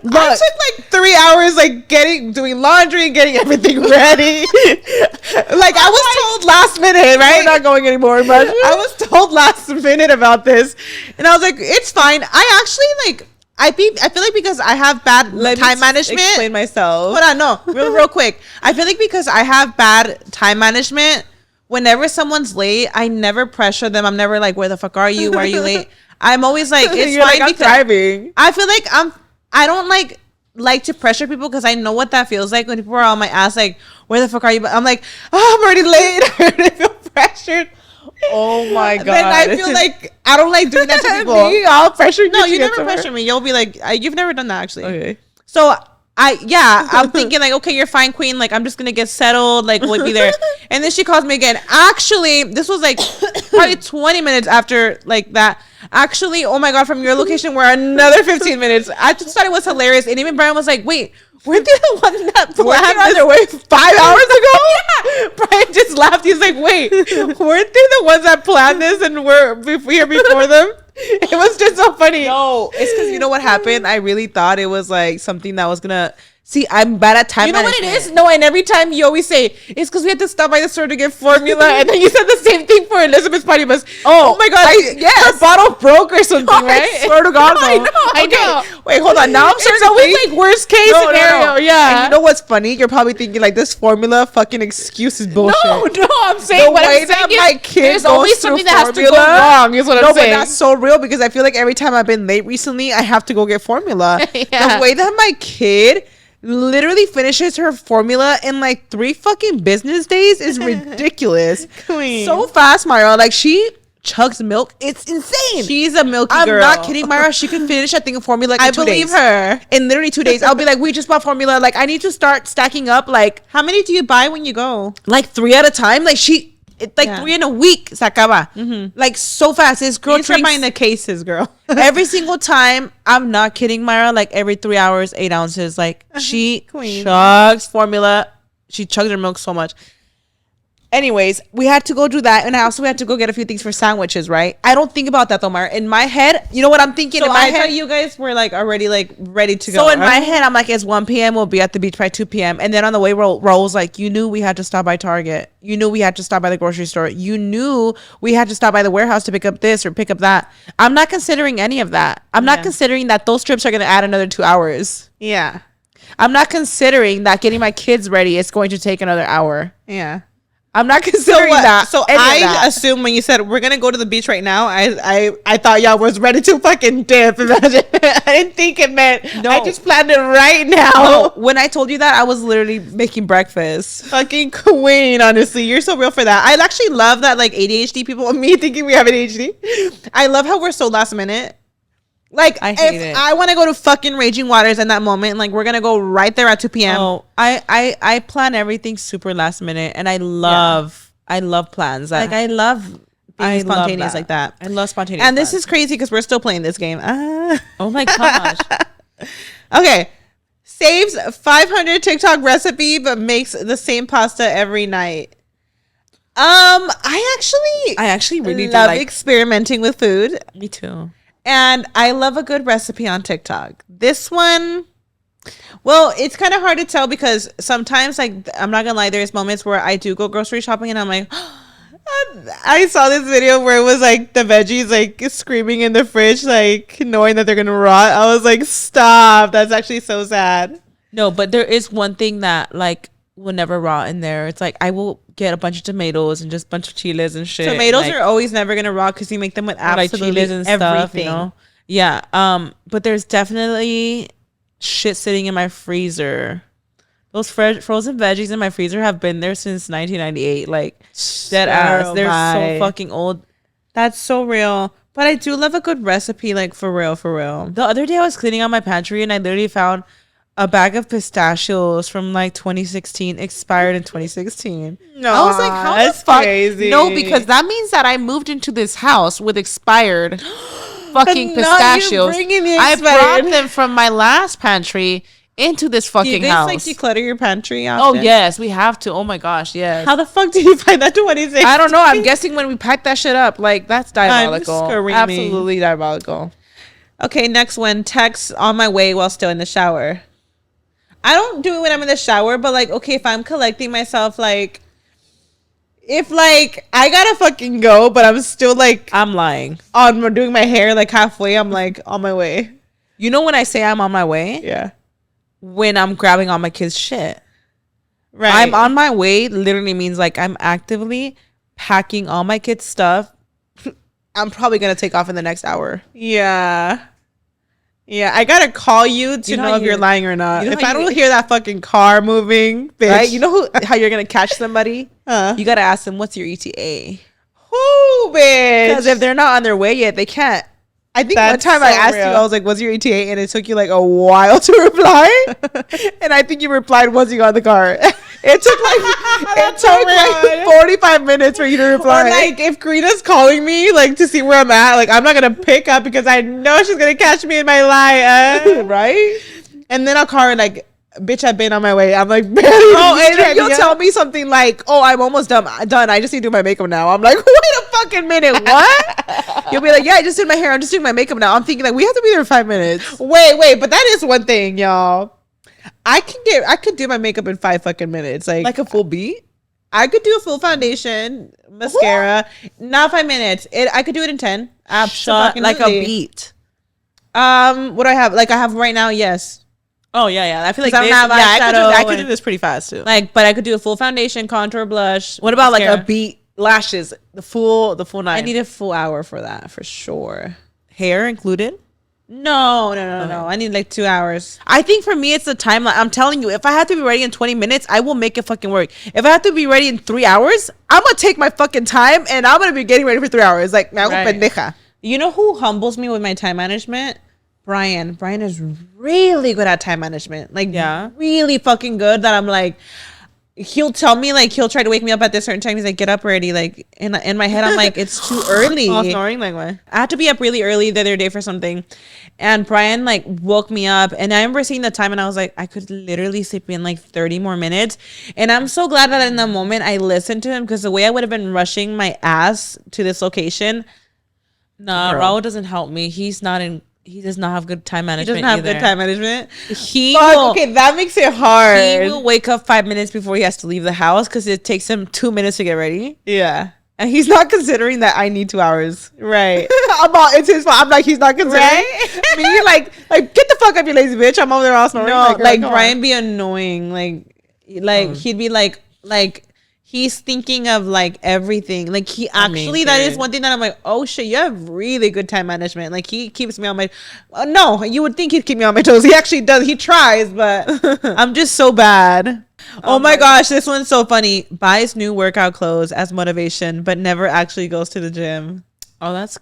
Look, I took like 3 hours like doing laundry and getting everything ready. Like I was told last minute, right? We're not going anymore, but I was told last minute about this. And I was like, it's fine. I actually like, I feel like because I have bad time management. Explain myself. Hold on, no, real quick. I feel like because I have bad time management, whenever someone's late, I never pressure them. I'm never like, where the fuck are you? Why are you late? I'm always like, it's fine like, because I'm driving. I feel like I don't like to pressure people because I know what that feels like when people are on my ass like, where the fuck are you? But I'm like, oh, I'm already late. I already feel pressured. Oh my god! Then I feel like I don't like doing that to people. I'll pressure you. No, you never pressure me. You'll be like, you've never done that actually. Okay. So I'm thinking like, okay, you're fine, queen. Like I'm just gonna get settled. Like we'll be there. And then she calls me again. Actually, this was like probably 20 minutes after like that. Actually, oh my god, from your location, we're another 15 minutes. I just thought it was hilarious. And even Brian was like, wait. Weren't they the ones that planned on their way 5 hours ago? Yeah. Brian just laughed. He's like, wait, weren't they the ones that planned this and we're here before them? It was just so funny. No, it's because you know what happened? I really thought it was like something that was going to See, I'm bad at time management. You know what it is? No, and every time you always say, it's because we had to stop by the store to get formula. And then you said the same thing for Elizabeth's party bus. Oh my God. Yes. Her bottle broke or something, right? I swear to God, no. I know. Wait, hold on. Now I'm starting to think. Like worst case scenario. No. Yeah. And you know what's funny? You're probably thinking like this formula fucking excuse is bullshit. No, I'm saying what I'm saying is there's always something that has to go wrong is what I'm saying. No, but that's so real because I feel like every time I've been late recently, I have to go get formula. The way that my kid literally finishes her formula in like 3 fucking business days is ridiculous. Queen. So fast, Mayra. Like she chugs milk. It's insane. She's a milky girl. I'm not kidding, Mayra. She can finish that thing of formula like in 2 days. I believe her. In literally 2 days. I'll be like, we just bought formula. Like I need to start stacking up. Like how many do you buy when you go? Like 3 at a time. Like 3 in a week. Se acaba. Like so fast. This girl drinks buying the cases, girl. Every single time. I'm not kidding, Mayra. Like every 3 hours, 8 ounces. Like she chugs formula. She chugs her milk so much. Anyways, we had to go do that, and we had to go get a few things for sandwiches, right? I don't think about that though, Mayra. In my head, you know what I'm thinking? So in my head, thought you guys were like already like ready to go. So in my head, I'm like, it's 1 p.m. We'll be at the beach by 2 p.m. And then on the way, Raul's like, you knew we had to stop by Target. You knew we had to stop by the grocery store. You knew we had to stop by the warehouse to pick up this or pick up that. I'm not considering any of that. I'm not considering that those trips are going to add another 2 hours. Yeah. I'm not considering that getting my kids ready is going to take another hour. Yeah. I'm not considering that. So I assume when you said we're gonna go to the beach right now, I thought y'all was ready to fucking dip. Imagine. I didn't think it meant. No. I just planned it right now. No, when I told you that, I was literally making breakfast. Fucking queen. Honestly, you're so real for that. I actually love that like ADHD people. Me thinking we have ADHD. I love how we're so last minute. Like, I want to go to fucking Raging Waters in that moment, like, we're going to go right there at 2 p.m. Oh, I plan everything super last minute, and I love plans. Like, I love being spontaneous like that. I love spontaneous And this is crazy because we're still playing this game. Oh, my gosh. Okay. Saves 500 TikTok recipe, but makes the same pasta every night. I actually really love experimenting with food. Me too. And I love a good recipe on TikTok. This one, well, it's kind of hard to tell because sometimes, like, I'm not gonna lie, there's moments where I do go grocery shopping and I'm like, I saw this video where it was like the veggies like screaming in the fridge, like knowing that they're gonna rot. I was like, stop. That's actually so sad. No, but there is one thing that like will never rot in there. It's like I will get a bunch of tomatoes and just a bunch of chiles and shit. Tomatoes are always never gonna rot because you make them with absolutely like chiles and everything. Stuff, you know? Yeah. But there's definitely shit sitting in my freezer. Those frozen veggies in my freezer have been there since 1998. Like dead ass. They're so fucking old. That's so real. But I do love a good recipe, like for real, for real. The other day I was cleaning out my pantry and I literally found a bag of pistachios from like 2016, expired in 2016. No, I was like, how the fuck? Crazy. No, because that means that I moved into this house with expired fucking pistachios. I brought them from my last pantry into this fucking house. Do you guys like declutter your pantry often? Oh yes, we have to. Oh my gosh, yes. How the fuck did you find that 2016? I don't know. I'm guessing when we packed that shit up, like that's diabolical. Absolutely diabolical. Okay, next one. Text on my way while still in the shower. I don't do it when I'm in the shower, but like, okay, if I'm collecting myself, like, if like I gotta fucking go, but I'm still like, I'm lying. On doing my hair like halfway, I'm like on my way. You know when I say I'm on my way? Yeah. When I'm grabbing all my kids' shit. Right. I'm on my way literally means like I'm actively packing all my kids' stuff. I'm probably gonna take off in the next hour. Yeah. Yeah, I gotta call you to know if you're lying or not. If I don't hear that fucking car moving, bitch. Right? You know how you're gonna catch somebody? You gotta ask them, what's your ETA? Who, bitch? Because if they're not on their way yet, they can't. I think one time I asked you, I was like, what's your ETA? And it took you like a while to reply. And I think you replied once you got in the car. It took like 45 minutes for you to reply. Or like if Karina's calling me like to see where I'm at, like I'm not gonna pick up because I know she's gonna catch me in my lie, right? And then I'll call her like, bitch, I've been on my way. I'm like, barely. Oh, and then you'll tell me something like, oh, I'm almost done. I just need to do my makeup now. I'm like, wait a fucking minute, what? You'll be like, yeah, I just did my hair. I'm just doing my makeup now. I'm thinking like, we have to be there in 5 minutes. Wait, but that is one thing, y'all. I could do my makeup in 5 fucking minutes. Like a full beat. I could do a full foundation, mascara, not 5 minutes. I could do it in 10. Shot like a beat. What do I have? Like I have right now, yes. Oh yeah. I feel like I could do this pretty fast too. Like, but I could do a full foundation, contour, blush. What about mascara? Like a beat, lashes, the full night? I need a full hour for that for sure. Hair included? No. I need like 2 hours. I think for me, it's the time. I'm telling you, if I have to be ready in 20 minutes, I will make it fucking work. If I have to be ready in 3 hours, I'm going to take my fucking time and I'm going to be getting ready for 3 hours. Like, me hago pendeja. You know who humbles me with my time management? Brian. Brian is really good at time management. Like, really fucking good that I'm like, he'll tell me, like, he'll try to wake me up at this certain time. He's like, get up already. Like, in my head, I'm like, it's too early. Oh, snoring? Like what? I had to be up really early the other day for something. And Brian, like, woke me up. And I remember seeing the time and I was like, I could literally sleep in, like, 30 more minutes. And I'm so glad that in the moment I listened to him because the way I would have been rushing my ass to this location. Nah, Raul doesn't help me. He does not have good time management. He doesn't have good time management. Okay, that makes it hard. He will wake up 5 minutes before he has to leave the house because it takes him 2 minutes to get ready. Yeah. And he's not considering that I need 2 hours. Right. It's his fault. I'm like, he's not considering me. Like, get the fuck up, you lazy bitch. I'm over there all snoring. No, like Brian be annoying. He'd be like, he's thinking of like everything. Like he actually, that is one thing that I'm like, oh shit, you have really good time management. Like he keeps me on my, no, you would think he'd keep me on my toes. He actually does. He tries, but I'm just so bad. Oh my gosh, this one's so funny. Buys new workout clothes as motivation, but never actually goes to the gym. Oh, that's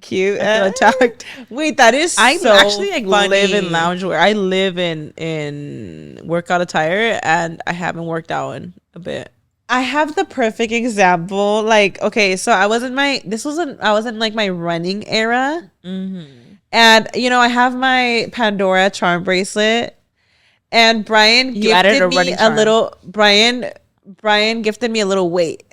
cute. Attacked. Wait, that is I so actually like funny. live in loungewear. I live in workout attire, and I haven't worked out in a bit. I have the perfect example. Like, okay, so I was in like my running era, and you know I have my Pandora charm bracelet. And Brian gifted me a little. Brian gifted me a little weight,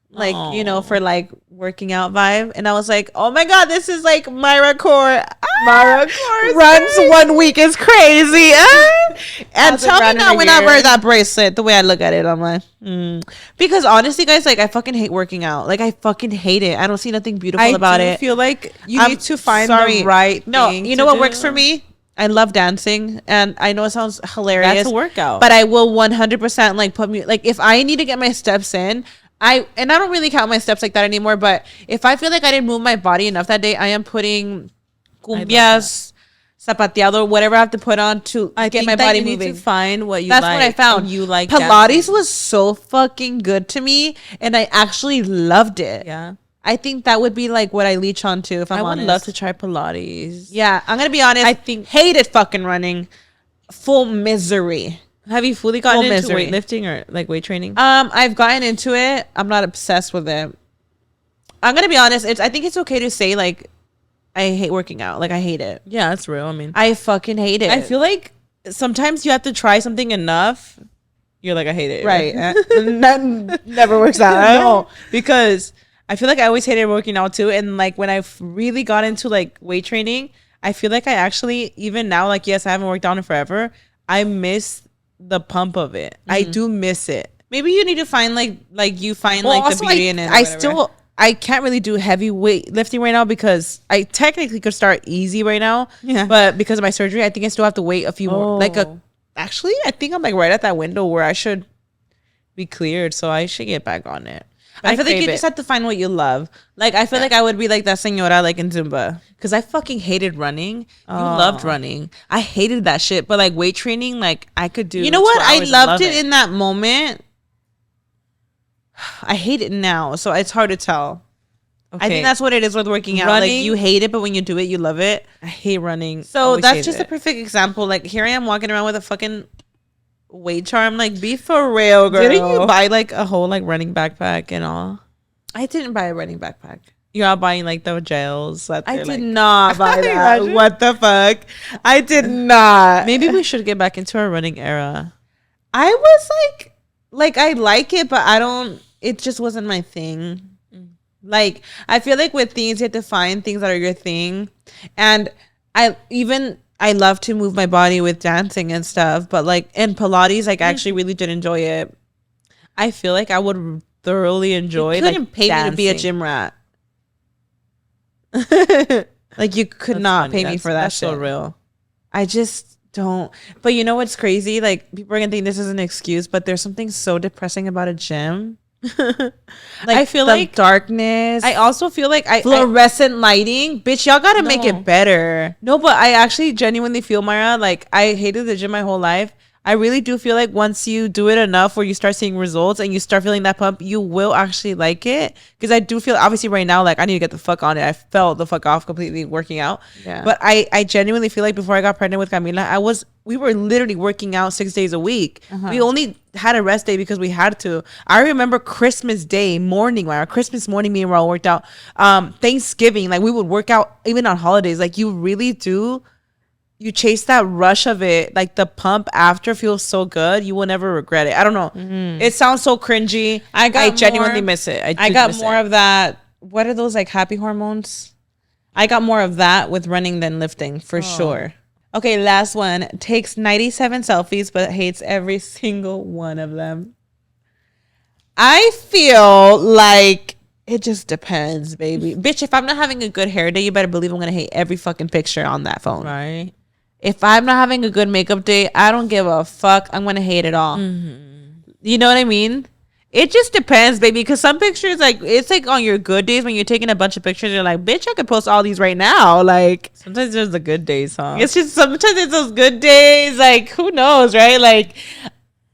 like Aww. You know, for like working out vibe. And I was like, oh my god, this is like Mayra Core. Mayra Core runs 1 week is crazy. And tell me now when I wear that bracelet, the way I look at it, I'm like, because honestly, guys, like I fucking hate working out. Like I fucking hate it. I don't see nothing beautiful about it. I feel like you need to find the right. No, you know what works for me? I love dancing, and I know it sounds hilarious. That's a workout, but I will 100% like put me like if I need to get my steps in. I don't really count my steps like that anymore. But if I feel like I didn't move my body enough that day, I am putting cumbias, zapateado, whatever I have to put on to get my body moving. Need to find what you. That's like what I found. You like Pilates dancing. Was so fucking good to me, and I actually loved it. Yeah. I think that would be like what I leech on to if I'm honest. I would love to try Pilates. Yeah, I'm gonna be honest. I think hated fucking running. Full misery. Have you fully gotten into weightlifting or like weight training? I've gotten into it. I'm not obsessed with it. I'm gonna be honest. I think it's okay to say like I hate working out. Like I hate it. Yeah, that's real. I mean, I fucking hate it. I feel like sometimes you have to try something enough. You're like, I hate it. Right. That never works out. No, because I feel like I always hated working out too. And like when I've really got into like weight training, I feel like I actually, even now, like, yes, I haven't worked out in forever. I miss the pump of it. I do miss it. Maybe you need to find like you find like the beauty in it. I can't really do heavy weight lifting right now because I technically could start easy right now. Yeah. But because of my surgery, I think I still have to wait a few more. Actually, I think I'm like right at that window where I should be cleared. So I should get back on it. I feel like you just have to find what you love. Like, I feel like I would be like that señora, like in Zumba. Because I fucking hated running. You loved running. I hated that shit. But like weight training, like I could do. You know what? I loved it in that moment. I hate it now. So it's hard to tell. Okay. I think that's what it is with working out. Running, like you hate it, but when you do it, you love it. I hate running. So that's just a perfect example. Like here I am walking around with a fucking weight charm. Like be for real, girl. Didn't you buy like a whole like running backpack and all? I didn't buy a running backpack. You're not buying like the gels. I did not buy that. What the fuck? I did not. Maybe we should get back into our running era. I was like I like it, but I don't. It just wasn't my thing. Like I feel like with things you have to find things that are your thing, and I I love to move my body with dancing and stuff, but like in Pilates, like I actually really did enjoy it. I feel like I would thoroughly enjoy. You couldn't pay me to be a gym rat. Like you could not pay me for that. That's so real. I just don't. But you know what's crazy? Like people are gonna think this is an excuse, but there's something so depressing about a gym. Like I feel like darkness. I also feel like fluorescent lighting. Bitch, y'all gotta make it better. No, but I actually genuinely feel, Mayra, like I hated the gym my whole life. I really do feel like once you do it enough where you start seeing results and you start feeling that pump, you will actually like it. Because I do feel, obviously right now, like I need to get the fuck on it. I fell the fuck off completely working out. Yeah. But I genuinely feel like before I got pregnant with Camila, we were literally working out 6 days a week. We only had a rest day because we had to. I remember Christmas morning, me and Raul worked out. Thanksgiving, like we would work out even on holidays. Like you really do. You chase that rush of it, like the pump after feels so good. You will never regret it. I don't know. It sounds so cringy. I genuinely miss it. I got more of that. What are those like happy hormones? I got more of that with running than lifting for sure. Okay, last one. Takes 97 selfies but hates every single one of them. I feel like it just depends, baby. Bitch, if I'm not having a good hair day, you better believe I'm going to hate every fucking picture on that phone. Right. If I'm not having a good makeup day, I don't give a fuck. I'm going to hate it all. You know what I mean? It just depends, baby. Because some pictures, like, it's like on your good days when you're taking a bunch of pictures, you're like, bitch, I could post all these right now. Like, sometimes there's the good days, huh? It's just sometimes it's those good days. Like, who knows, right? Like,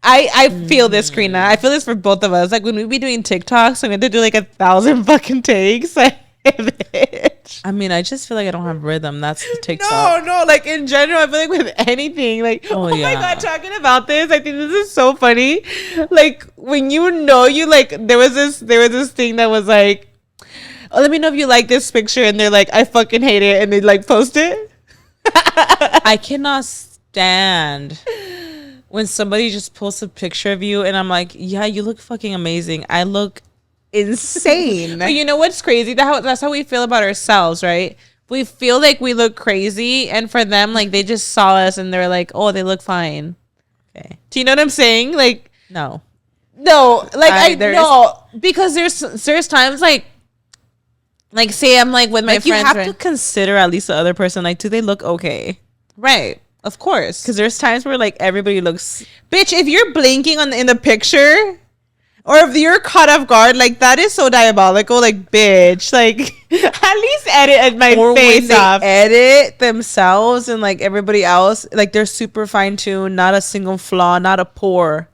I feel this, Karina. I feel this for both of us. Like, when we be doing TikToks, we have to do like 1,000 fucking takes. Like, bitch. I mean, I just feel like I don't have rhythm. That's the TikTok. No, like in general, I feel like with anything, like, oh my God, talking about this, I think this is so funny. Like when you like, there was this thing that was like, oh, let me know if you like this picture, and they're like, I fucking hate it, and they like post it. I cannot stand when somebody just posts a picture of you, and I'm like, yeah, you look fucking amazing. I look insane. But you know what's crazy? That's how we feel about ourselves, right? We feel like we look crazy, and for them, like they just saw us and they're like, oh, they look fine. Okay. Do you know what I'm saying? Like, no, like I know, because there's times like say I'm like with my friends, you have to consider at least the other person. Like, do they look okay? Right. Of course. Because there's times where like everybody looks, bitch, if you're blinking in the picture, or if you're caught off guard, like that is so diabolical. Like, bitch, like at least edit my face off. Edit themselves and like everybody else, like they're super fine tuned, not a single flaw, not a pore.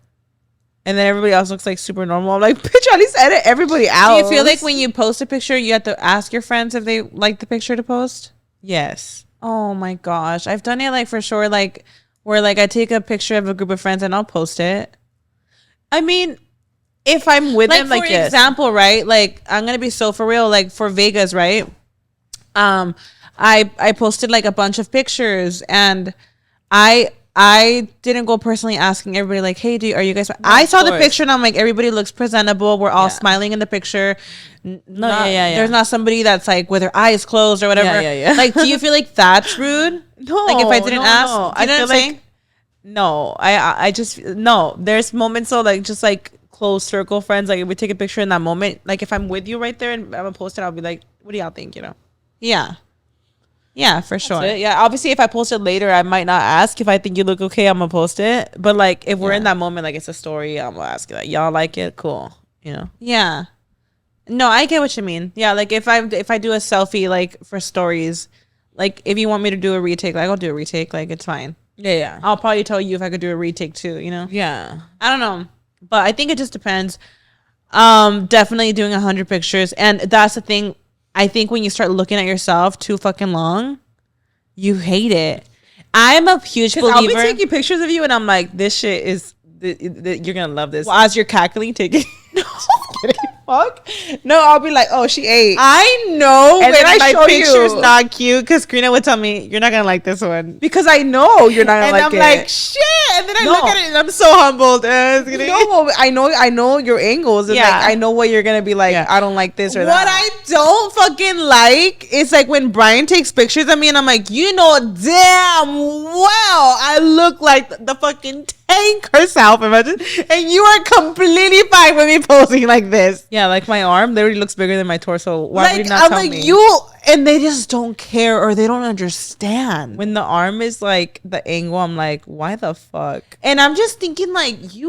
And then everybody else looks like super normal. I'm like, bitch, at least edit everybody else. Do you feel like when you post a picture, you have to ask your friends if they like the picture to post? Yes. Oh my gosh, I've done it like for sure. Like where like I take a picture of a group of friends and I'll post it. I mean, if I'm with them, like, for example, right? Like, I'm gonna be so for real. Like for Vegas, right? I posted like a bunch of pictures, and I didn't go personally asking everybody like, hey, are you guys? I saw the picture and I'm like, everybody looks presentable. We're all smiling in the picture. There's not somebody that's like with her eyes closed or whatever. Like, do you feel like that's rude? No. Like if I didn't ask, no. I feel like no. I just no. There's moments so like just like close circle friends, like if we take a picture in that moment, like if I'm with you right there and I'm gonna post it, I'll be like, what do y'all think? You know? Yeah, for sure. Yeah, obviously if I post it later, I might not ask. If I think you look okay, I'm gonna post it. But like if we're in that moment, like it's a story, I'm gonna ask you like, y'all like it? Cool. You know? Yeah. No, I get what you mean. Yeah, like if I do a selfie like for stories, like if you want me to do a retake, like I'll do a retake, like it's fine. Yeah. I'll probably tell you if I could do a retake too, you know? Yeah. I don't know. But I think it just depends. Definitely doing 100 pictures. And that's the thing. I think when you start looking at yourself too fucking long, you hate it. I'm a huge believer. I'll be taking pictures of you and I'm like, this shit is, you're going to love this. Well, as you're cackling, take it. No, just kidding. fuck? No, I'll be like, oh, she ate. I know, and then my picture's not cute because Karina would tell me, you're not gonna like this one. Because I know you're not gonna and like I'm it. like, shit. And then I look at it and I'm so humbled. No, I know your angles. And like, I know what you're gonna be like, I don't like this or that. What I don't fucking like is like when Brian takes pictures of me and I'm like, you know damn well I look like the fucking tank herself, imagine, and you are completely fine with me posing like this. Yeah, like my arm literally looks bigger than my torso. Why would you not tell me? And they just don't care or they don't understand. When the arm is like the angle, I'm like, why the fuck? And I'm just thinking like, they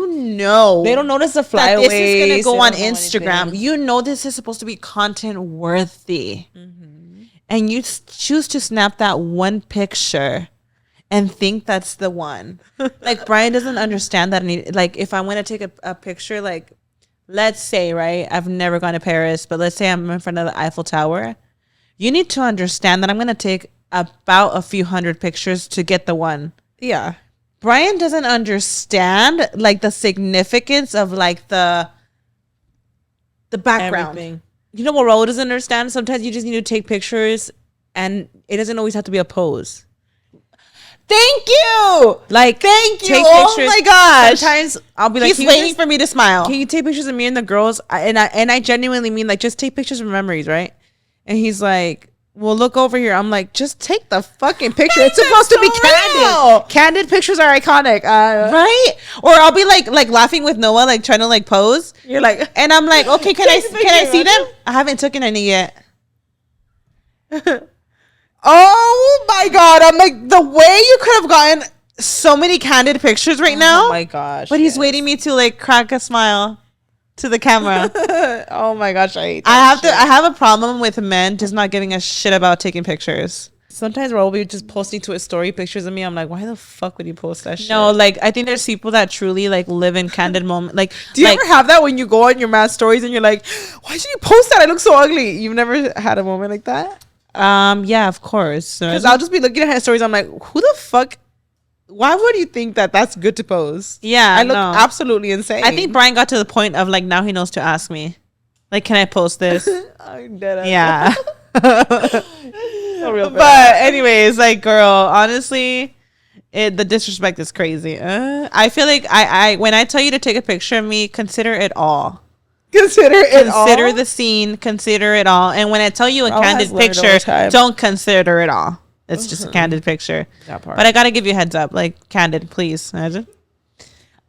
don't notice the flyaways. This is gonna go on Instagram. You know this is supposed to be content worthy, and you choose to snap that one picture and think that's the one. Like Brian doesn't understand that. Like if I want to take a picture, like let's say, right, I've never gone to Paris, but let's say I'm in front of the Eiffel Tower. You need to understand that I'm going to take about a few hundred pictures to get the one. Yeah. Brian doesn't understand like the significance of like the background. Everything. You know what Raul doesn't understand? Sometimes you just need to take pictures and it doesn't always have to be a pose. Thank you. Like, thank you. Take oh pictures. my gosh. Sometimes I'll be like, he's waiting for me to smile. Can you take pictures of me and the girls? And I genuinely mean like, just take pictures of memories, right? And he's like, well, look over here. I'm like, just take the fucking picture. It's supposed to be candid. Candid pictures are iconic. Right? Or I'll be like laughing with Noah, like trying to like pose. You're like, and I'm like, okay, can I see them? I haven't taken any yet. Oh my God. I'm like, the way you could have gotten so many candid pictures right now. Oh my gosh. But he's waiting me to like crack a smile to the camera. Oh my gosh, I hate that. I have a problem with men just not giving a shit about taking pictures. Sometimes Raul will be just posting to his story pictures of me. I'm like, why the fuck would you post that shit? No, like I think there's people that truly like live in candid moment. Like, do you ever have that when you go on your mad stories and you're like, why did you post that? I look so ugly. You've never had a moment like that? Yeah, of course. Because I'll just be looking at his stories. I'm like, who the fuck? Why would you think that that's good to pose? Yeah, I look absolutely insane. I think Brian got to the point of like now he knows to ask me, like, can I post this? I'm dead. Yeah. Real but anyways, like, girl, honestly, the disrespect is crazy. I feel like I when I tell you to take a picture of me, consider it all. Consider the scene. Consider it all. And when I tell you a candid picture, don't consider it all. It's just a candid picture. But I gotta give you a heads up, like candid, please. Imagine.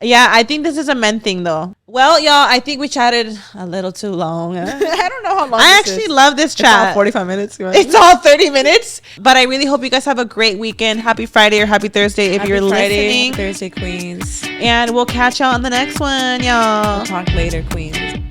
Yeah, I think this is a men thing though. Well, y'all, I think we chatted a little too long. I don't know how long. I actually love this chat. It's all 45 minutes. It's all 30 minutes. But I really hope you guys have a great weekend. Happy Friday or happy Thursday if you're listening. Thursday, queens. And we'll catch y'all on the next one, y'all. We'll talk later, queens.